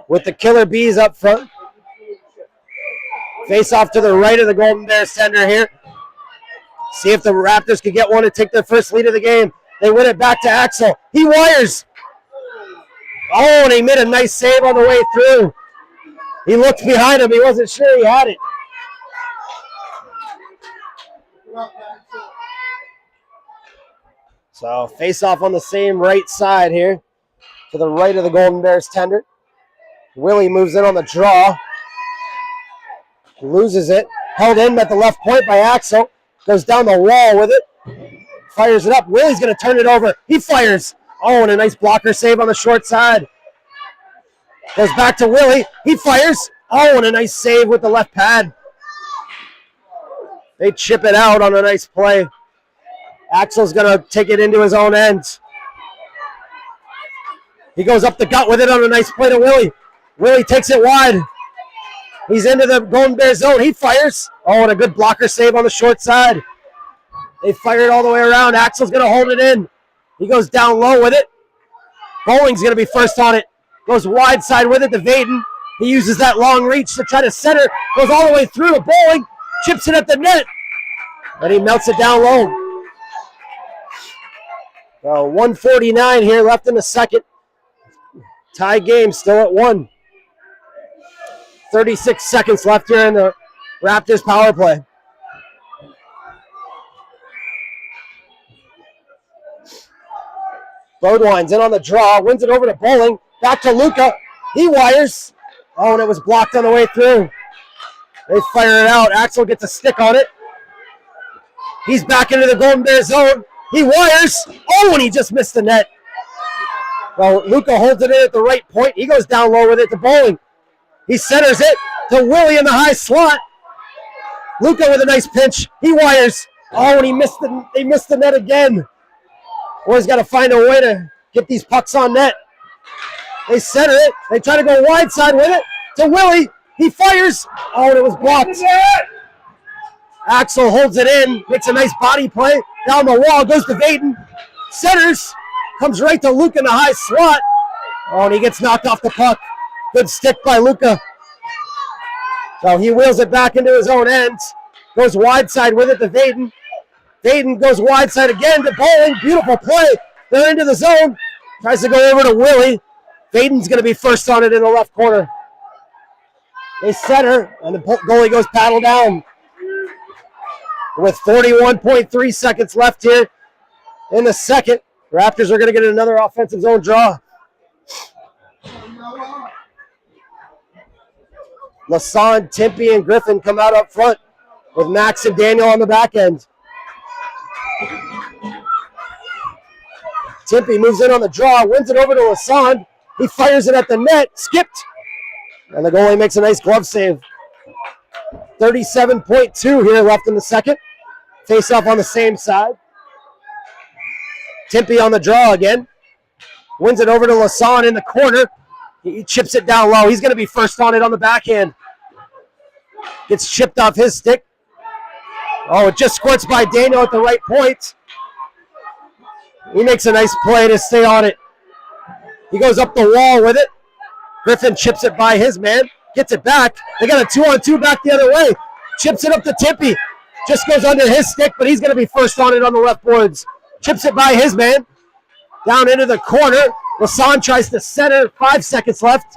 with the Killer Bees up front. Face off to the right of the Golden Bears center here. See if the Raptors can get one to take their first lead of the game. They win it back to Axel. He wires. Oh, and he made a nice save on the way through. He looked behind him. He wasn't sure he had it. So face off on the same right side here to the right of the Golden Bears tender. Willie moves in on the draw. Loses it. Held in at the left point by Axel. Goes down the wall with it. Fires it up. Willie's going to turn it over. He fires. Oh, and a nice blocker save on the short side. Goes back to Willie. He fires. Oh, and a nice save with the left pad. They chip it out on a nice play. Axel's going to take it into his own end. He goes up the gut with it on a nice play to Willie. Willie takes it wide. He's into the Golden Bear zone. He fires. Oh, and a good blocker save on the short side. They fire it all the way around. Axel's going to hold it in. He goes down low with it. Bowling's going to be first on it. Goes wide side with it to Vaden. He uses that long reach to try to center. Goes all the way through to Bowling. Chips it at the net. And he melts it down low. 1:49 here left in the second. Tie game still at 1. 36 seconds left here in the Raptors power play. Bodwine's in on the draw, wins it over to Bowling. Back to Luca. He wires. Oh, and it was blocked on the way through. They fire it out. Axel gets a stick on it. He's back into the Golden Bear zone. He wires. Oh, and he just missed the net. Well, Luca holds it in at the right point. He goes down low with it to Bowling. He centers it to Willie in the high slot. Luca with a nice pinch. He wires. Oh, and they missed the net again. Boys got to find a way to get these pucks on net. They center it. They try to go wide side with it to Willie. He fires. Oh, and it was blocked. Axel holds it in. Makes a nice body play. Down the wall. Goes to Vaden. Centers. Comes right to Luca in the high slot. Oh, and he gets knocked off the puck. Good stick by Luca. So he wheels it back into his own end. Goes wide side with it to Vaden. Vaden goes wide side again to Bowling. Beautiful play. They're into the zone. Tries to go over to Willie. Vaden's going to be first on it in the left corner. They center, and the goalie goes paddle down. With 41.3 seconds left here in the second, Raptors are going to get another offensive zone draw. Lassonde, Timpey, and Griffin come out up front with Max and Daniel on the back end. Timpey moves in on the draw, wins it over to Lassonde. He fires it at the net, skipped, and the goalie makes a nice glove save. 37.2 here left in the second. Face off on the same side. Timpey on the draw again. Wins it over to Lassonde in the corner. He chips it down low. He's going to be first on it on the backhand. Gets chipped off his stick. Oh, it just squirts by Daniel at the right point. He makes a nice play to stay on it. He goes up the wall with it. Griffin chips it by his man. Gets it back. They got a 2-on-2 back the other way. Chips it up to Timpey. Just goes under his stick, but he's going to be first on it on the left boards. Chips it by his man. Down into the corner. Lassonde tries to center. 5 seconds left.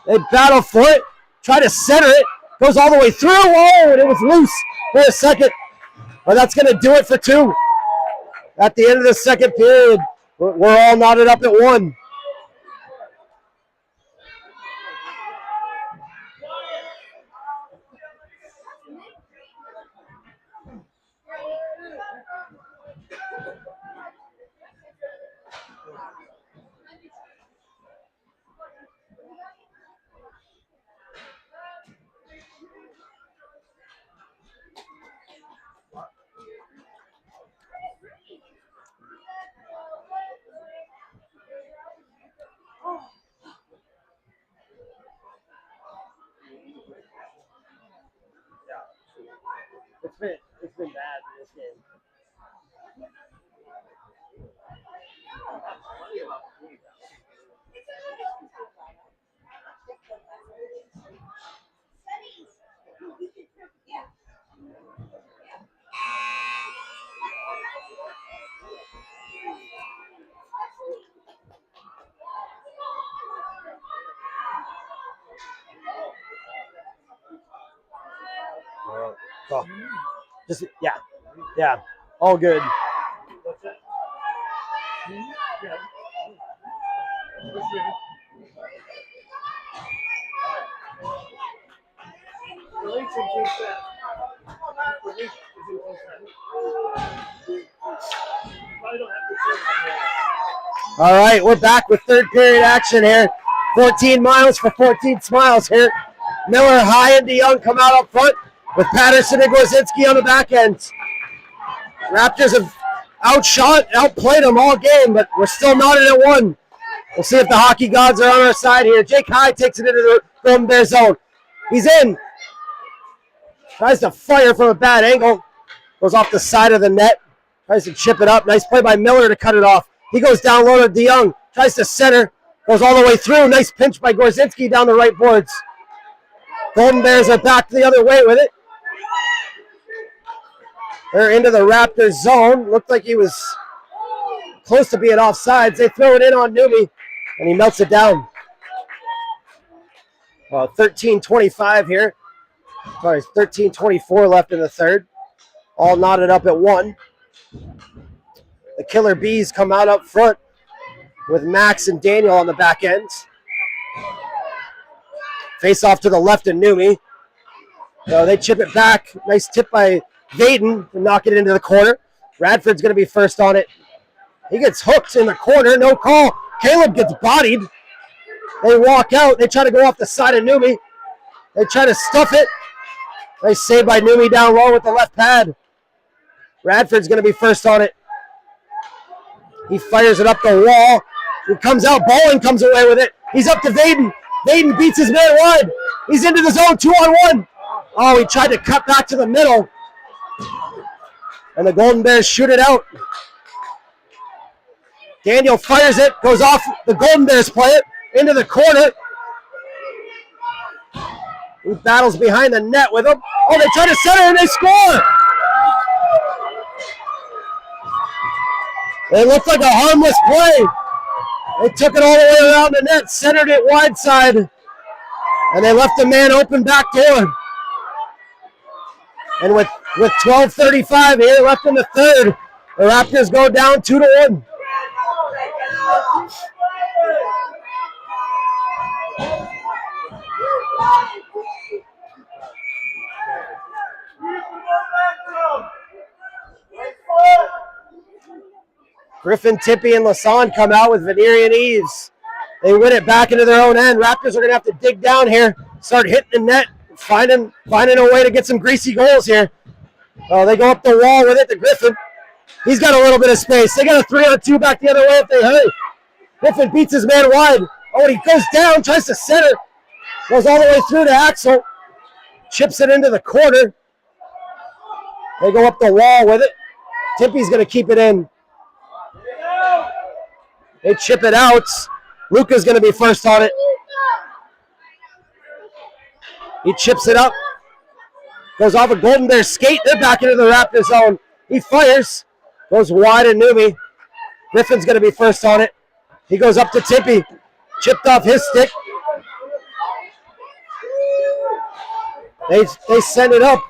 They battle for it. Try to center it. Goes all the way through. Oh, and it was loose for a second. But that's going to do it for 2. At the end of the second period, we're all knotted up at 1. It's been bad in this game. Oh, just yeah, all good. All right, we're back with third period action here. 14 miles for 14 smiles here. Miller, High, and DeYoung come out up front with Patterson and Gorzinski on the back end. Raptors have outplayed them all game, but we're still knotted at one. We'll see if the hockey gods are on our side here. Jake High takes it into the Golden Bear zone. He's in. Tries to fire from a bad angle. Goes off the side of the net. Tries to chip it up. Nice play by Miller to cut it off. He goes down low to DeYoung. Tries to center. Goes all the way through. Nice pinch by Gorzinski down the right boards. Golden Bears are back the other way with it. They're into the Raptors zone. Looked like he was close to being offsides. They throw it in on Newby, and he melts it down. 13:25 here. Sorry, 13:24 left in the third. All knotted up at one. The Killer Bees come out up front with Max and Daniel on the back end. Face off to the left of Newmy. So they chip it back. Nice tip by Vaden to knock it into the corner. Radford's going to be first on it. He gets hooked in the corner. No call. Caleb gets bodied. They walk out. They try to go off the side of Newmy. They try to stuff it. Nice save by Newmy down low with the left pad. Radford's going to be first on it. He fires it up the wall. He comes out. Bowling comes away with it. He's up to Vaden. Vaden beats his man wide. He's into the zone, 2-on-1. Oh, he tried to cut back to the middle. And the Golden Bears shoot it out. Daniel fires it. Goes off. The Golden Bears play it into the corner. He battles behind the net with him. Oh, they try to center and they score. It looked like a harmless play. They took it all the way around the net, centered it wide side, and they left the man open back door. And with 12:35 here left in the third, the Raptors go down 2-1. Griffin, Tippy, and Lassonde come out with Veneeri and Eves. They win it back into their own end. Raptors are going to have to dig down here, start hitting the net, finding a way to get some greasy goals here. They go up the wall with it to Griffin. He's got a little bit of space. They got a 3-on-2 back the other way if they hurry. Griffin beats his man wide. Oh, and he goes down, tries to center. Goes all the way through to Axel. Chips it into the corner. They go up the wall with it. Tippy's going to keep it in. They chip it out. Luka's going to be first on it. He chips it up. Goes off a Golden Bear skate. They're back into the Raptor zone. He fires. Goes wide and Newby. Griffin's going to be first on it. He goes up to Tippy. Chipped off his stick. They send it up.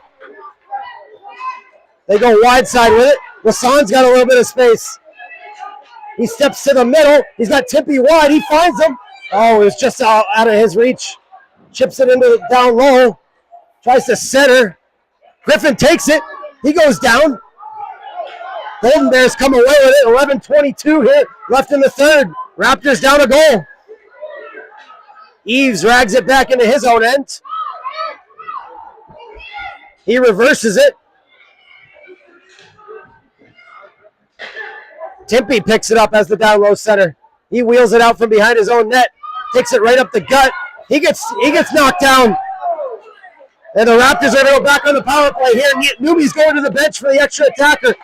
They go wide side with it. Lassonde's got a little bit of space. He steps to the middle. He's got Tippy wide. He finds him. Oh, it was just out of his reach. Chips it into down low. Tries to center. Griffin takes it. He goes down. Golden Bears come away with it. 11:22 here left in the third. Raptors down a goal. Eves drags it back into his own end. He reverses it. Timpey picks it up as the down low center. He wheels it out from behind his own net. Takes it right up the gut. He gets knocked down. And the Raptors are going to go back on the power play here. Newby's going to the bench for the extra attacker.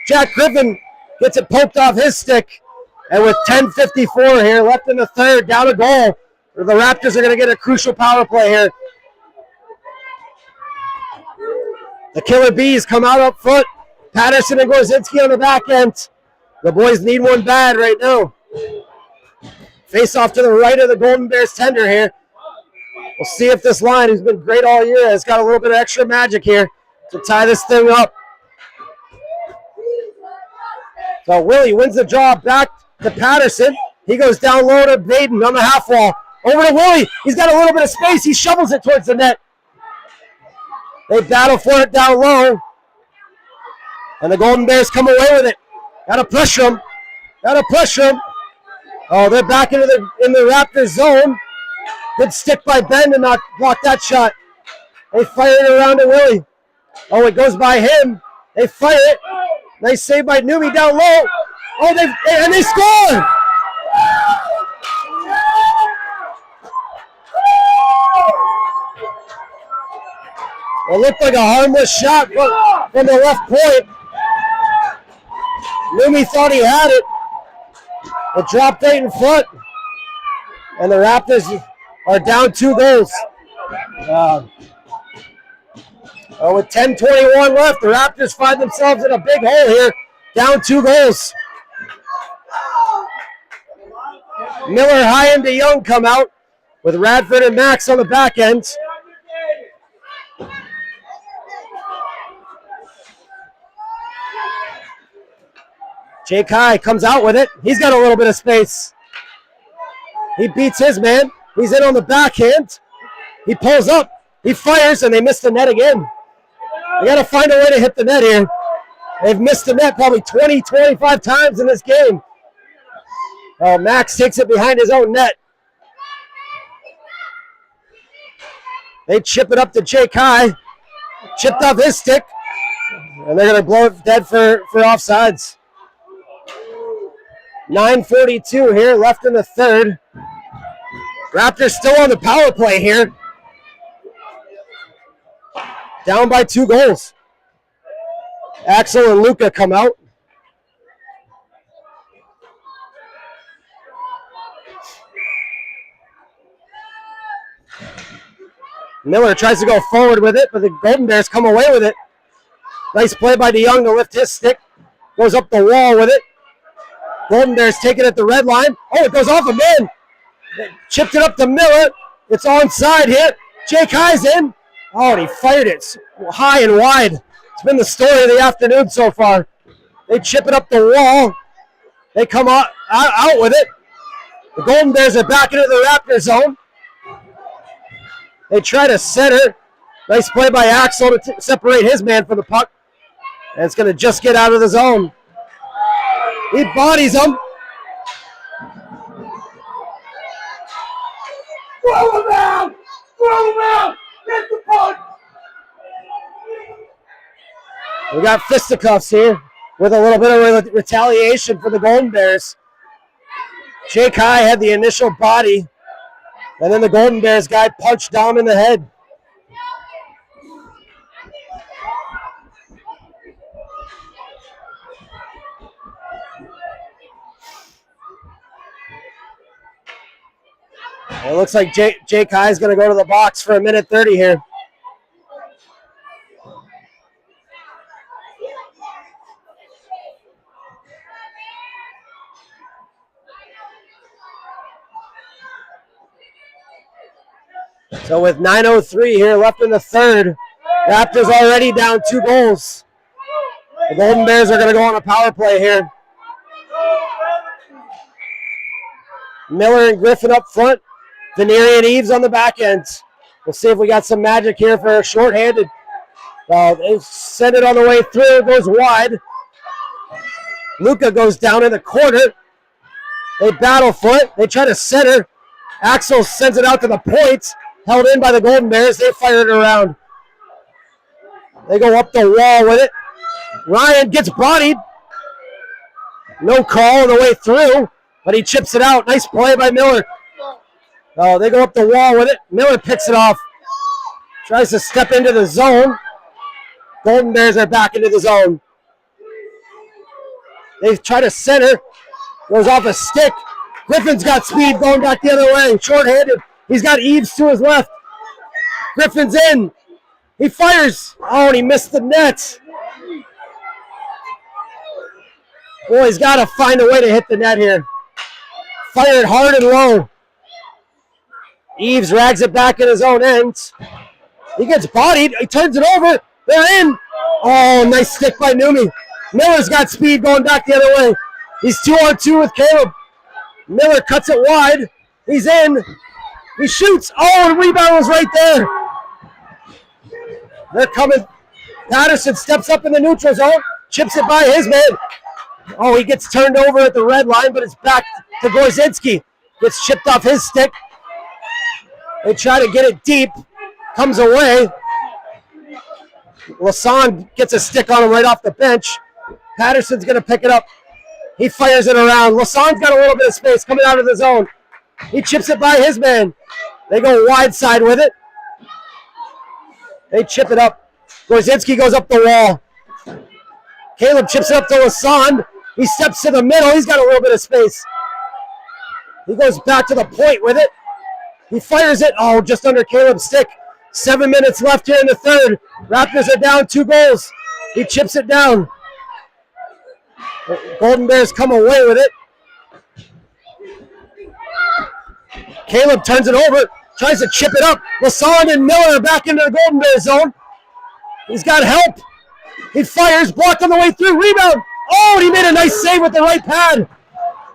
Jack Griffin gets it poked off his stick. And with 10:54 here left in the third, down a goal, the Raptors are going to get a crucial power play here. The Killer Bees come out up front. Patterson and Gorzinski on the back end. The boys need one bad right now. Face off to the right of the Golden Bears tender here. We'll see if this line, who's been great all year, has got a little bit of extra magic here to tie this thing up. So Willie wins the draw back to Patterson. He goes down low to Baden on the half wall. Over to Willie. He's got a little bit of space. He shovels it towards the net. They battle for it down low. And the Golden Bears come away with it. Gotta pressure them. Gotta pressure them. Oh, they're back in the Raptors zone. Good stick by Ben to not block that shot. They fire it around to Willie. Oh, it goes by him. They fire it. Nice save by Newby down low. Oh, they score! It looked like a harmless shot from the left point. Newby thought he had it. It dropped 8 in front. And the Raptors are down 2 goals. With 10:21 left, the Raptors find themselves in a big hole here. Down 2 goals. Miller, High and DeYoung come out with Radford and Max on the back end. Jake High comes out with it. He's got a little bit of space. He beats his man. He's in on the backhand. He pulls up. He fires, and they miss the net again. They got to find a way to hit the net here. They've missed the net probably 20, 25 times in this game. Max takes it behind his own net. They chip it up to Jake High. Chipped off his stick. And they're going to blow it dead for offsides. 9:42 here, left in the third. Raptors still on the power play here. Down by 2 goals. Axel and Luca come out. Miller tries to go forward with it, but the Golden Bears come away with it. Nice play by DeYoung to lift his stick. Goes up the wall with it. Golden Bears take it at the red line. Oh, it goes off a man. Chipped it up to Miller. It's onside here. Jake High's in. Oh, and he fired it high and wide. It's been the story of the afternoon so far. They chip it up the wall. They come out with it. The Golden Bears are back into the Raptor zone. They try to center. Nice play by Axel to separate his man from the puck. And it's going to just get out of the zone. He bodies him. Throw him out! Throw him out! Get the puck! We got fisticuffs here with a little bit of retaliation for the Golden Bears. Jake High had the initial body, and then the Golden Bears guy punched down in the head. It looks like Jake High is going to go to the box for 1:30 here. So with 9:03 here left in the third, Raptors already down 2 goals. The Golden Bears are going to go on a power play here. Miller and Griffin up front. Veneri and Eves on the back end. We'll see if we got some magic here for a shorthanded. They send it on the way through. It goes wide. Luca goes down in the corner. They battle for it. They try to center. Axel sends it out to the point. Held in by the Golden Bears. They fire it around. They go up the wall with it. Ryan gets bodied. No call on the way through, but he chips it out. Nice play by Miller. They go up the wall with it. Miller picks it off. Tries to step into the zone. Golden Bears are back into the zone. They try to center. Goes off a stick. Griffin's got speed going back the other way. Short-handed. He's got Eves to his left. Griffin's in. He fires. Oh, and he missed the net. Boy, he's got to find a way to hit the net here. Fired hard and low. Eves rags it back in his own end. He gets bodied. He turns it over. They're in. Oh, nice stick by Newmy. Miller's got speed going back the other way. He's 2-on-2 with Caleb. Miller cuts it wide. He's in. He shoots. Oh, the rebound was right there. They're coming. Patterson steps up in the neutral zone. Chips it by his man. Oh, he gets turned over at the red line, but it's back to Gorzinski. Gets chipped off his stick. They try to get it deep. Comes away. Lassonde gets a stick on him right off the bench. Patterson's going to pick it up. He fires it around. Lassonde's got a little bit of space coming out of the zone. He chips it by his man. They go wide side with it. They chip it up. Gorzinski goes up the wall. Caleb chips it up to Lassonde. He steps to the middle. He's got a little bit of space. He goes back to the point with it. He fires it. Oh, just under Caleb's stick. 7 minutes left here in the third. Raptors are down 2 goals. He chips it down. Golden Bears come away with it. Caleb turns it over. Tries to chip it up. Lassonde and Miller are back into the Golden Bears zone. He's got help. He fires. Blocked on the way through. Rebound. Oh, and he made a nice save with the right pad.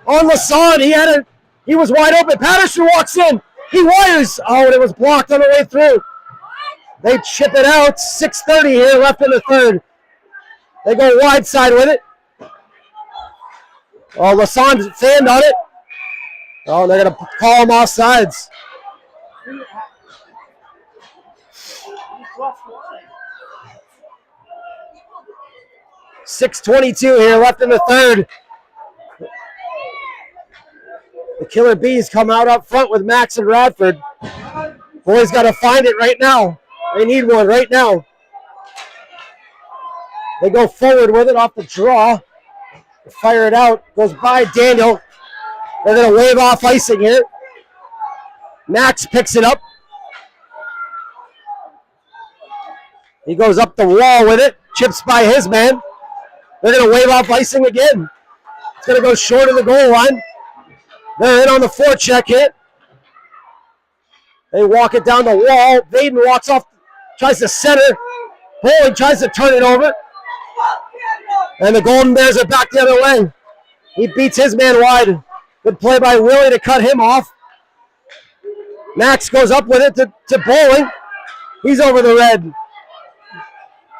On Lassonde. He was wide open. Patterson walks in. He wires. Oh, and it was blocked on the way through. They chip it out. 6:30 here left in the third. They go wide side with it. Oh, Lassonde fanned on it. Oh, they're going to call him off sides. .622 here left in the third. The Killer Bees come out up front with Max and Radford. Boys got to find it right now. They need one right now. They go forward with it off the draw. They fire it out. Goes by Daniel. They're going to wave off icing here. Max picks it up. He goes up the wall with it. Chips by his man. They're going to wave off icing again. It's going to go short of the goal line. They're in on the forecheck hit. They walk it down the wall. Vaden walks off, tries to center. Bowling tries to turn it over. And the Golden Bears are back the other way. He beats his man wide. Good play by Willie to cut him off. Max goes up with it to Bowling. He's over the red.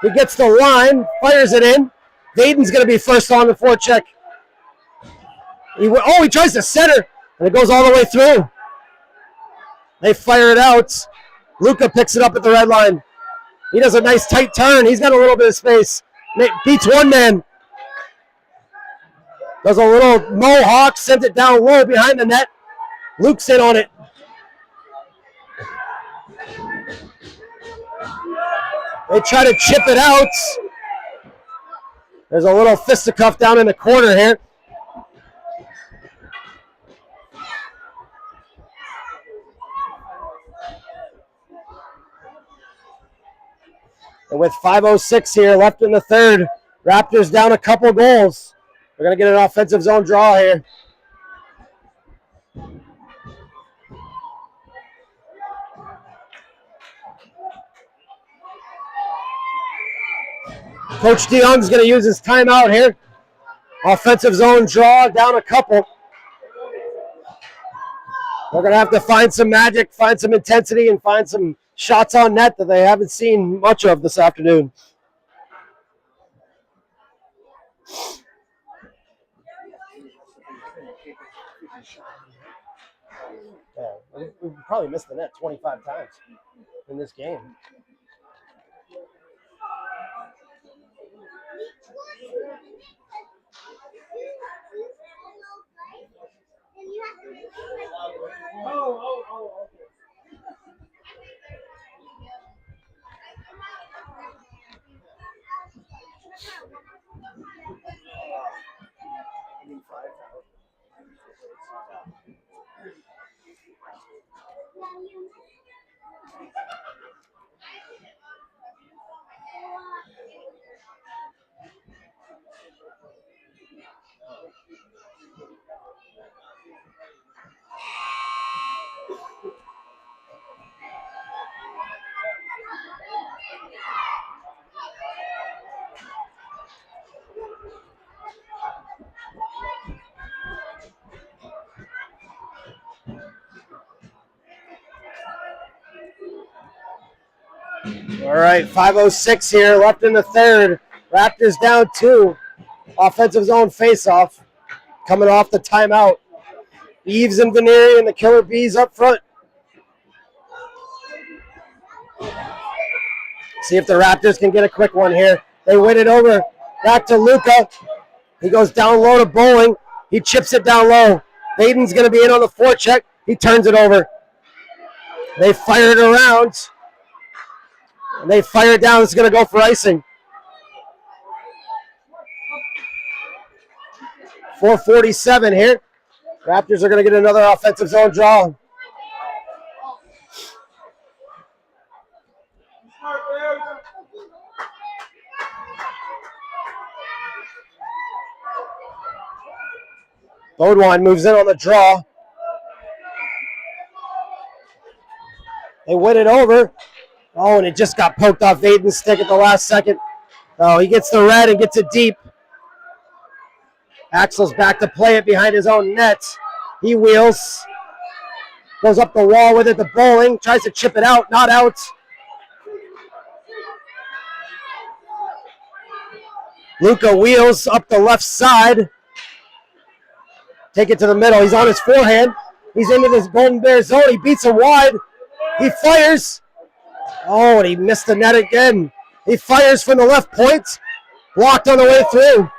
He gets the line, fires it in. Vaden's going to be first on the forecheck. He tries to center, and it goes all the way through. They fire it out. Luca picks it up at the red line. He does a nice tight turn. He's got a little bit of space. Beats one man. Does a little mohawk, sent it down low behind the net. Luke's in on it. They try to chip it out. There's a little fisticuff down in the corner here. And with 5:06 here left in the third, Raptors down a couple goals. We're going to get an offensive zone draw here. Coach DeYoung's going to use his timeout here. Offensive zone draw, down a couple. They're going to have to find some magic, find some intensity, and find some shots on net that they haven't seen much of this afternoon. Yeah, we've probably missed the net 25 times in this game. All right, 5:06 here, left in the third. Raptors down 2. Offensive zone faceoff. Coming off the timeout. Eves and Veneri and the Killer Bees up front. See if the Raptors can get a quick one here. They win it over. Back to Luka. He goes down low to Bowling. He chips it down low. Hayden's going to be in on the forecheck. He turns it over. They fire it around. And they fire it down. It's going to go for icing. 4:47 here. Raptors are going to get another offensive zone draw. Bodwine moves in on the draw. They win it over. Oh, and it just got poked off Aiden's stick at the last second. Oh, he gets the red and gets it deep. Axel's back to play it behind his own net. He wheels. Goes up the wall with it to Bowling. Tries to chip it out. Not out. Luka wheels up the left side. Take it to the middle. He's on his forehand. He's into this Golden Bear zone. He beats him wide. He fires. Oh, and he missed the net again. He fires from the left point. Blocked on the way through.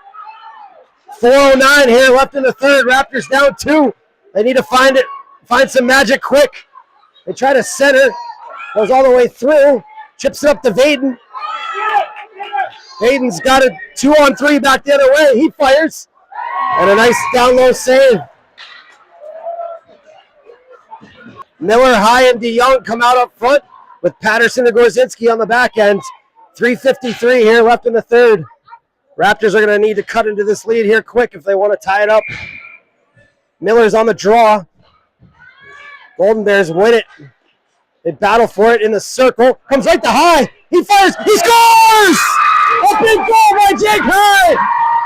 4:09 here, left in the third. Raptors down 2. They need to find some magic quick. They try to center. Goes all the way through. Chips it up to Vaden. Vaden's got a 2-on-3 back the other way. He fires. And a nice down low save. Miller, High, and DeYoung come out up front with Patterson and Gorzinski on the back end. 3:53 here left in the third. Raptors are going to need to cut into this lead here quick if they want to tie it up. Miller's on the draw. Golden Bears win it. They battle for it in the circle. Comes right to High. He fires. He scores! A big goal by Jake High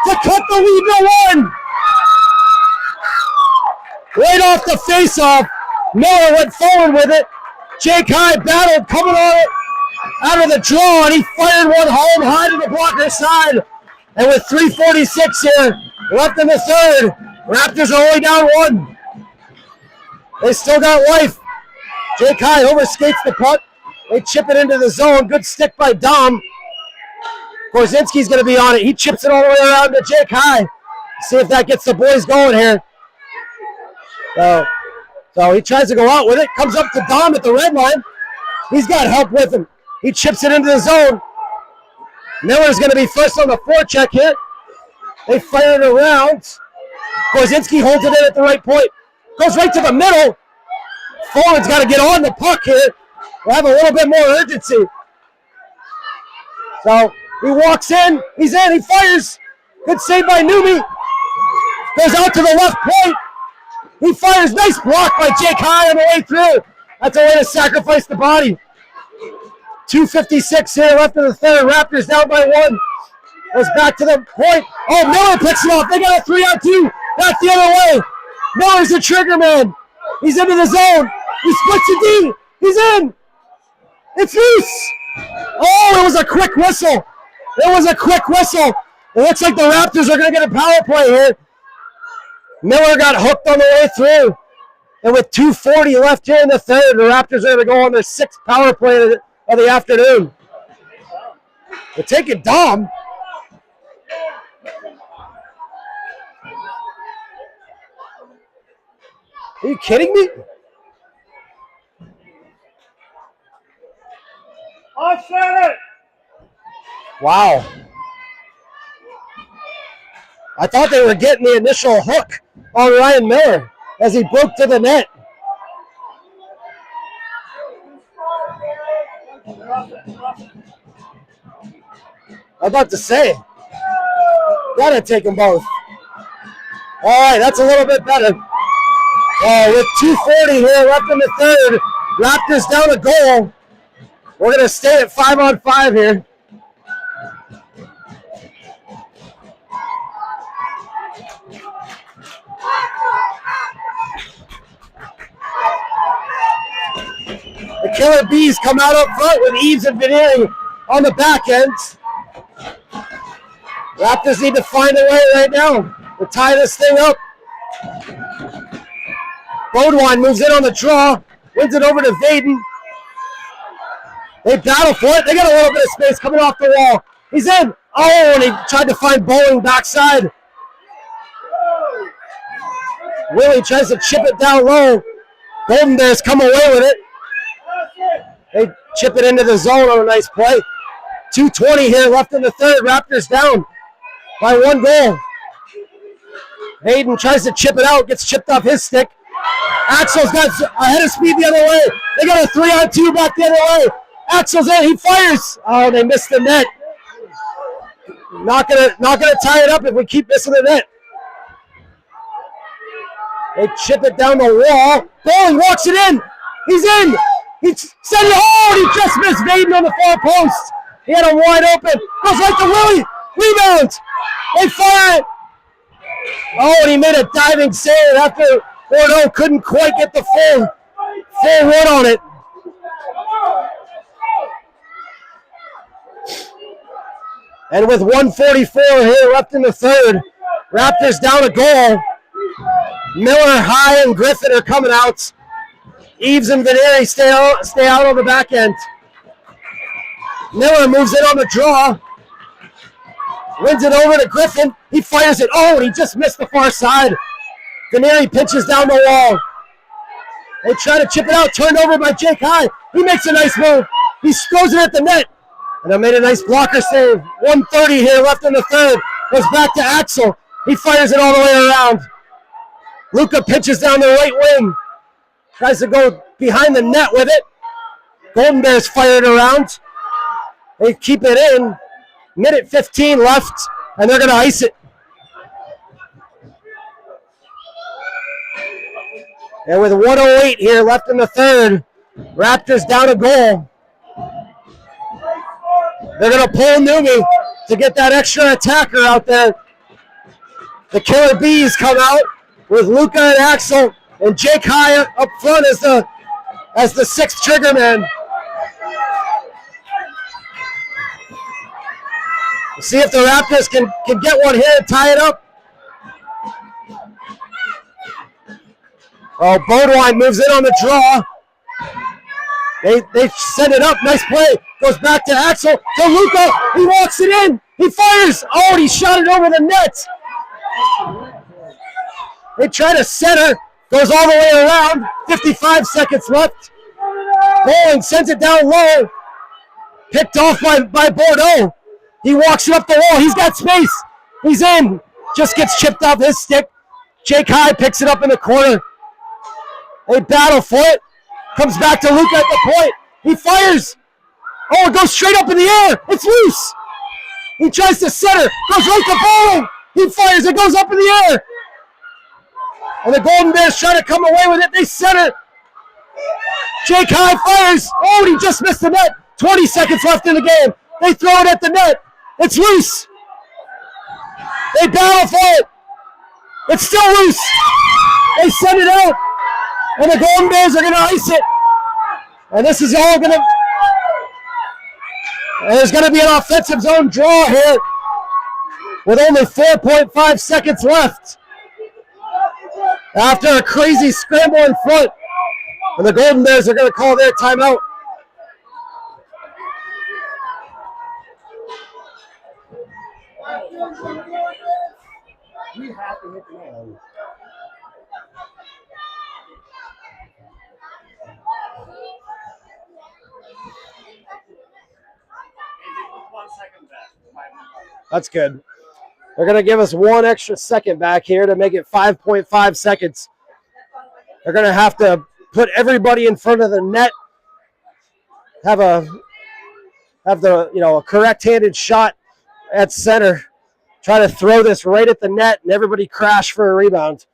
to cut the lead to 1. Right off the face-off, Miller went forward with it. Jake High battled, coming on it out of the draw, and he fired one home high to the blocker side. And with 3:46 here left in the third, Raptors are only down 1. They still got life. Jake High overskates the puck. They chip it into the zone. Good stick by Dom. Gorzinski's going to be on it. He chips it all the way around to Jake High. See if that gets the boys going here. So he tries to go out with it. Comes up to Dom at the red line. He's got help with him. He chips it into the zone. Miller's going to be first on the forecheck here. They fire it around. Gorzinski holds it in at the right point. Goes right to the middle. Forward's got to get on the puck here. We'll have a little bit more urgency. So he walks in. He's in. He fires. Good save by Newby. Goes out to the left point. He fires. Nice block by Jake High on the way through. That's a way to sacrifice the body. 2:56 here left in the third. Raptors down by 1. Goes back to the point. Oh, Miller picks it off. They got a 3-on-2. Back the other way. Miller's the trigger man. He's into the zone. He splits the D. He's in. It's loose. Oh, it was a quick whistle. It looks like the Raptors are going to get a power play here. Miller got hooked on the way through. And with 2:40 left here in the third, the Raptors are going to go on their 6th power play of the afternoon. They're taking Dom. Are you kidding me? Offset it! Wow. I thought they were getting the initial hook on Ryan Miller as he broke to the net. I'm about to say, gotta take them both. All right, that's a little bit better. With 2:40 here left in the third, Raptors down a goal. We're gonna stay at 5-on-5 here. The Killer Bees come out up front with Eves and Vineri on the back end. Raptors need to find a way right now to tie this thing up. Bodwine moves in on the draw, wins it over to Vaden. They battle for it. They got a little bit of space coming off the wall. He's in. Oh, and he tried to find Bowling backside. Willie tries to chip it down low. Golden Bears come away with it. They chip it into the zone on a nice play. 2:20 here left in the third. Raptors down by 1 goal. Hayden tries to chip it out, gets chipped off his stick. Axel's got a head of speed the other way. They got a 3-on-2 back the other way. Axel's in, he fires. Oh, they missed the net. Not gonna tie it up if we keep missing the net. They chip it down the wall. Bowling walks it in. He's in. He sent it home. He just missed Vaden on the far post. He had him wide open. Goes right to Willie. Rebound. They fire it. Oh, and he made a diving save after Bordeaux couldn't quite get the full run on it. And with 1:44 here left in the third, Raptors down a goal. Miller, High, and Griffin are coming out. Eves and Vineri stay out on the back end. Miller moves in on the draw. Wins it over to Griffin. He fires it. Oh, and he just missed the far side. Vineri pinches down the wall. They try to chip it out. Turned over by Jake High. He makes a nice move. He throws it at the net. And I made a nice blocker save. 1:30 here left in the third. Goes back to Axel. He fires it all the way around. Luka pitches down the right wing. Tries to go behind the net with it. Golden Bears fire it around. They keep it in. Minute 15 left, and they're going to ice it. And with 1:08 here left in the third, Raptors down a goal. They're going to pull Numi to get that extra attacker out there. The Killer Bees come out with Luka and Axel, and Jake High up front as the sixth trigger man. See if the Raptors can get one here and tie it up. Oh, Bodwine moves in on the draw. They send it up. Nice play. Goes back to Axel. To Luka. He walks it in. He fires. Oh, and he shot it over the net. They try to center. Goes all the way around. 55 seconds left. Bowling sends it down low. Picked off by Bordeaux. He walks it up the wall. He's got space. He's in. Just gets chipped off his stick. Jake High picks it up in the corner. They battle for it. Comes back to Luka at the point. He fires. Oh, it goes straight up in the air. It's loose. He tries to center. Goes right to Bowling. He fires. It goes up in the air. And the Golden Bears try to come away with it. They center. Jake High fires. Oh, and he just missed the net. 20 seconds left in the game. They throw it at the net. It's loose. They battle for it. It's still loose. They send it out. And the Golden Bears are going to ice it. And this is all going to... There's going to be an offensive zone draw here with only 4.5 seconds left. After a crazy scramble in front. And the Golden Bears are going to call their timeout. We have to hit the man. That's good. They're going to give us one extra second back here to make it 5.5 seconds. They're going to have to put everybody in front of the net, have the a correct-handed shot at center, try to throw this right at the net, and everybody crash for a rebound.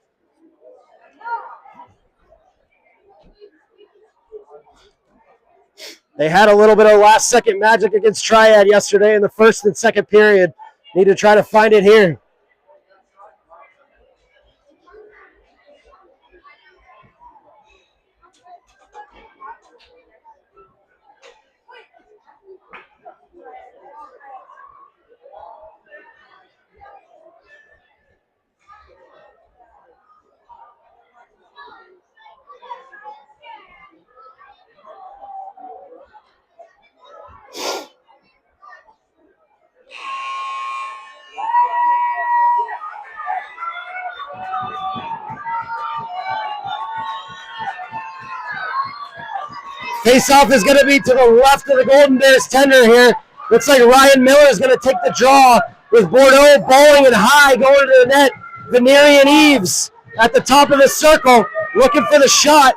They had a little bit of last-second magic against Triad yesterday in the first and second period. Need to try to find it here. Face-off is going to be to the left of the Golden Bears tender here. Looks like Ryan Miller is going to take the draw with Bordeaux bowling and high going to the net. Venerian Eves at the top of the circle looking for the shot.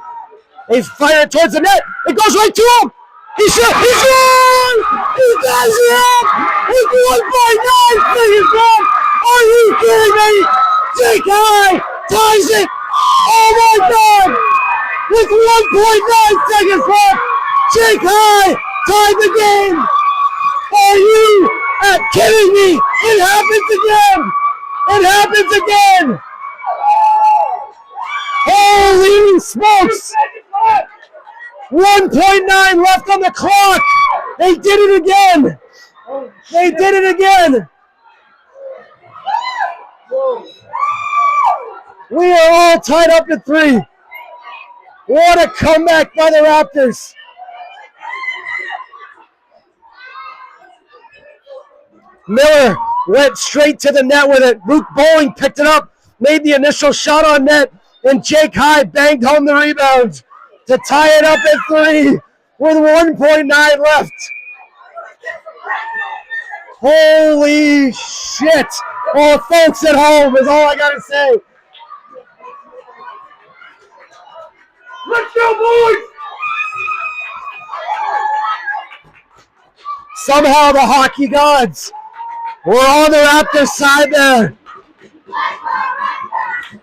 They fire it towards the net. It goes right to him. He's shot. He's wrong. He does it with 1.9 seconds left. Are you kidding me? Jake High ties it. Oh my God. With 1.9 seconds left, Jake High tied the game. Are you kidding me? It happens again. It happens again. Holy smokes. 1.9 left on the clock. They did it again. They did it again. We are all tied up at 3. What a comeback by the Raptors. Miller went straight to the net with it. Luke Bowling picked it up, made the initial shot on net, and Jake High banged home the rebound to tie it up at 3 with 1.9 left. Holy shit. Oh, folks at home is all I got to say. Let's go, boys! Somehow the hockey gods were on the Raptors side there.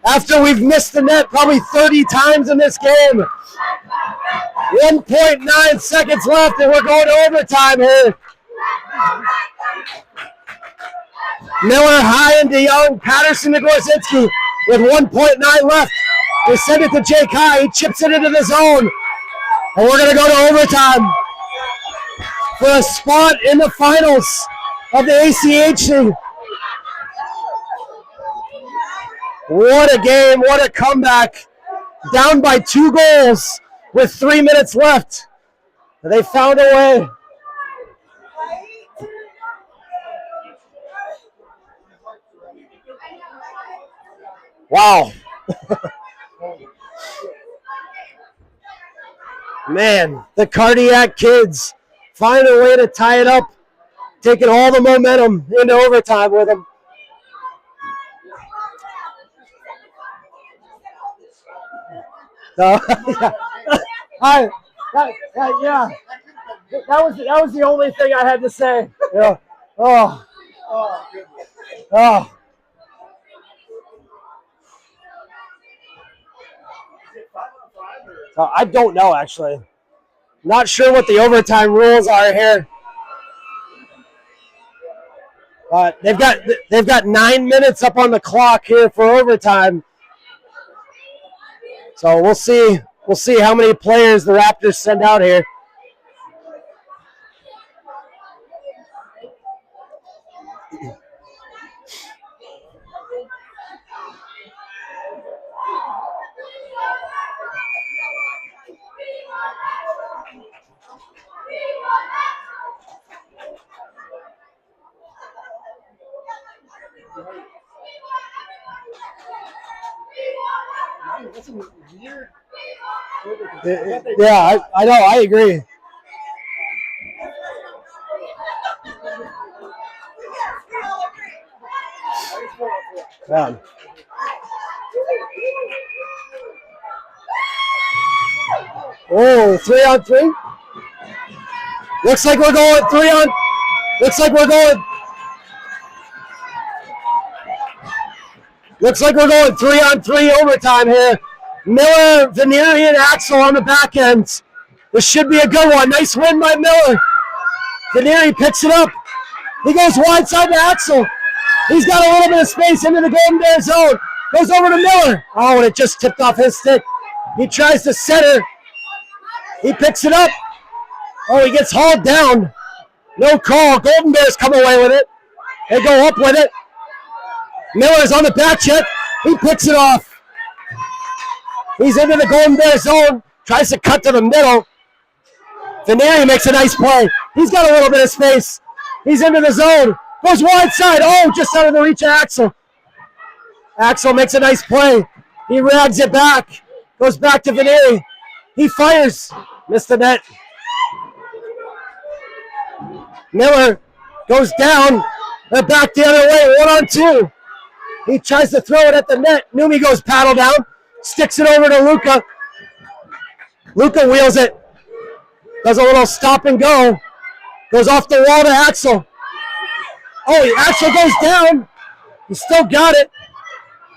After we've missed the net probably 30 times in this game. 1.9 seconds left and we're going to overtime here. Miller, High, and DeYoung, Patterson to Gorzinski with 1.9 left. They send it to Jake High. He chips it into the zone. And we're going to go to overtime for a spot in the finals of the ACHC. What a game. What a comeback. Down by 2 goals with 3 minutes left. They found a way. Wow. Man, the Cardiac kids find a way to tie it up, taking all the momentum into overtime with them. So, yeah. That was the only thing I had to say. Yeah. Oh. I don't know, actually. Not sure what the overtime rules are here. They've got 9 minutes up on the clock here for overtime. So we'll see how many players the Raptors send out here. Yeah, I know. I agree. Yeah. Oh, 3-on-3. Looks like we're going 3-on. Looks like we're going 3-on-3 overtime here. Miller, Venerian, Axel on the back end. This should be a good one. Nice win by Miller. Veneri picks it up. He goes wide side to Axel. He's got a little bit of space into the Golden Bear zone. Goes over to Miller. Oh, and it just tipped off his stick. He tries to center. He picks it up. Oh, he gets hauled down. No call. Golden Bears come away with it. They go up with it. Miller's on the back check. He picks it off. He's into the Golden Bear zone. Tries to cut to the middle. Veneri makes a nice play. He's got a little bit of space. He's into the zone. Goes wide side. Oh, just out of the reach of Axel. Axel makes a nice play. He rags it back. Goes back to Veneri. He fires. Missed the net. Miller goes down. They're back the other way, 1-on-2. He tries to throw it at the net. Numi goes paddle down, sticks it over to Luca. Luca wheels it. Does a little stop and go. Goes off the wall to Axel. Oh, Axel goes down. He still got it.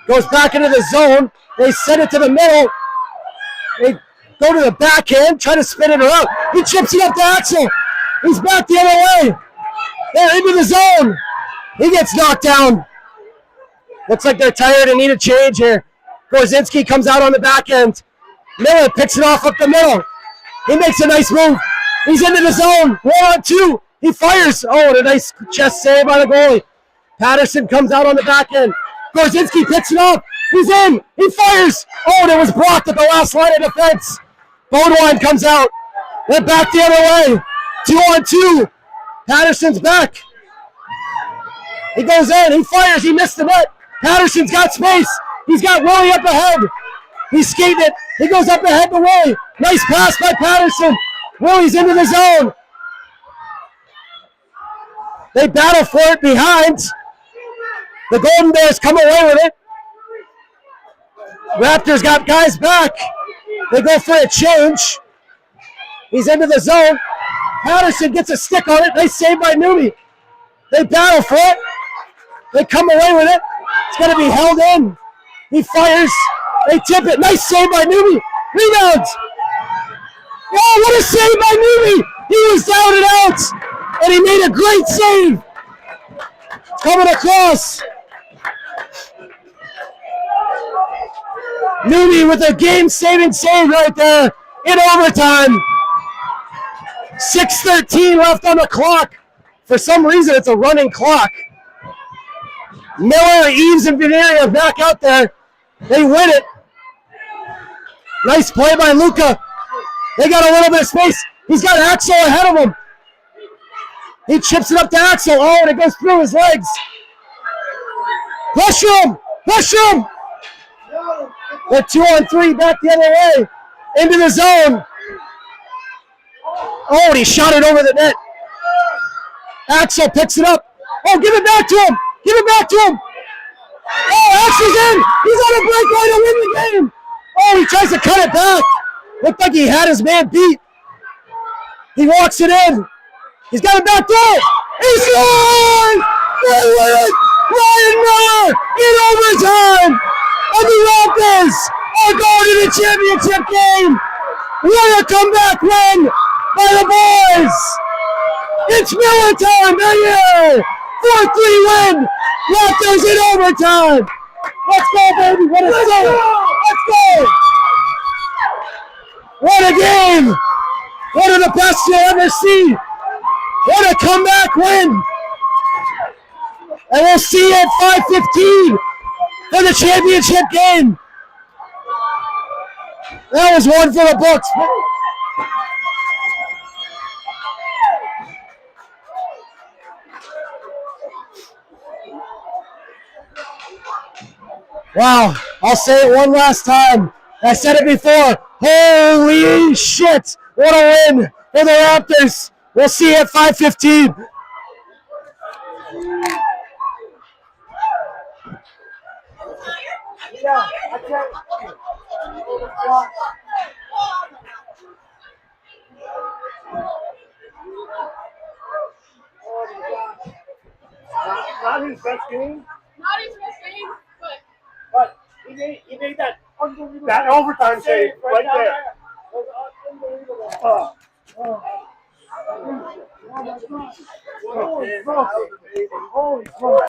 Goes back into the zone. They send it to the middle. They go to the backhand, try to spin it around. He chips it up to Axel. He's back the other way. They're into the zone. He gets knocked down. Looks like they're tired and need a change here. Gorzinski comes out on the back end. Miller picks it off up the middle. He makes a nice move. He's into the zone. 1-on-2. He fires. Oh, and a nice chest save by the goalie. Patterson comes out on the back end. Gorzinski picks it up. He's in. He fires. Oh, and it was blocked at the last line of defense. Bodewine comes out. They're back the other way. 2-on-2. Patterson's back. He goes in. He fires. He missed the net. Patterson's got space. He's got Willie up ahead. He's skating it. He goes up ahead to Willie. Nice pass by Patterson. Willie's into the zone. They battle for it behind. The Golden Bears come away with it. Raptors got guys back. They go for a change. He's into the zone. Patterson gets a stick on it. Nice save by Numi. They battle for it. They come away with it. It's going to be held in. He fires. They tip it. Nice save by Numi. Rebounds. Oh, what a save by Numi. He was down and out. And he made a great save. Coming across. Numi with a game-saving save right there in overtime. 6:13 left on the clock. For some reason, it's a running clock. Miller, Eves, and Veneria back out there. They win it. Nice play by Luca. They got a little bit of space. He's got Axel ahead of him. He chips it up to Axel. Oh, and it goes through his legs. Push him! Push him! They're 2-on-3 back the other way. Into the zone. Oh, and he shot it over the net. Axel picks it up. Oh, give it back to him. Give it back to him. Oh, Axel's in. He's on a breakaway to win the game. Oh, he tries to cut it back. Looked like he had his man beat. He walks it in. He's got it back door. He scores! They win it! Ryan Miller in overtime! And the Raptors are going to the championship game! What a comeback win by the boys! It's Miller time, baby! 4-3 win! Raptors in overtime! Let's go, baby! What a save! Let's go! What a game! One of the best you'll ever see! What a comeback win! And we'll see you at 5:15 for the championship game. That was one for the books. Wow, I'll say it one last time. I said it before. Holy shit! What a win for the Raptors. We'll see you at 5:15. Yeah, I can't. Not his best game. Not his best game, But he made that unbelievable that overtime save right there. That was unbelievable. Holy smokes. Holy smokes.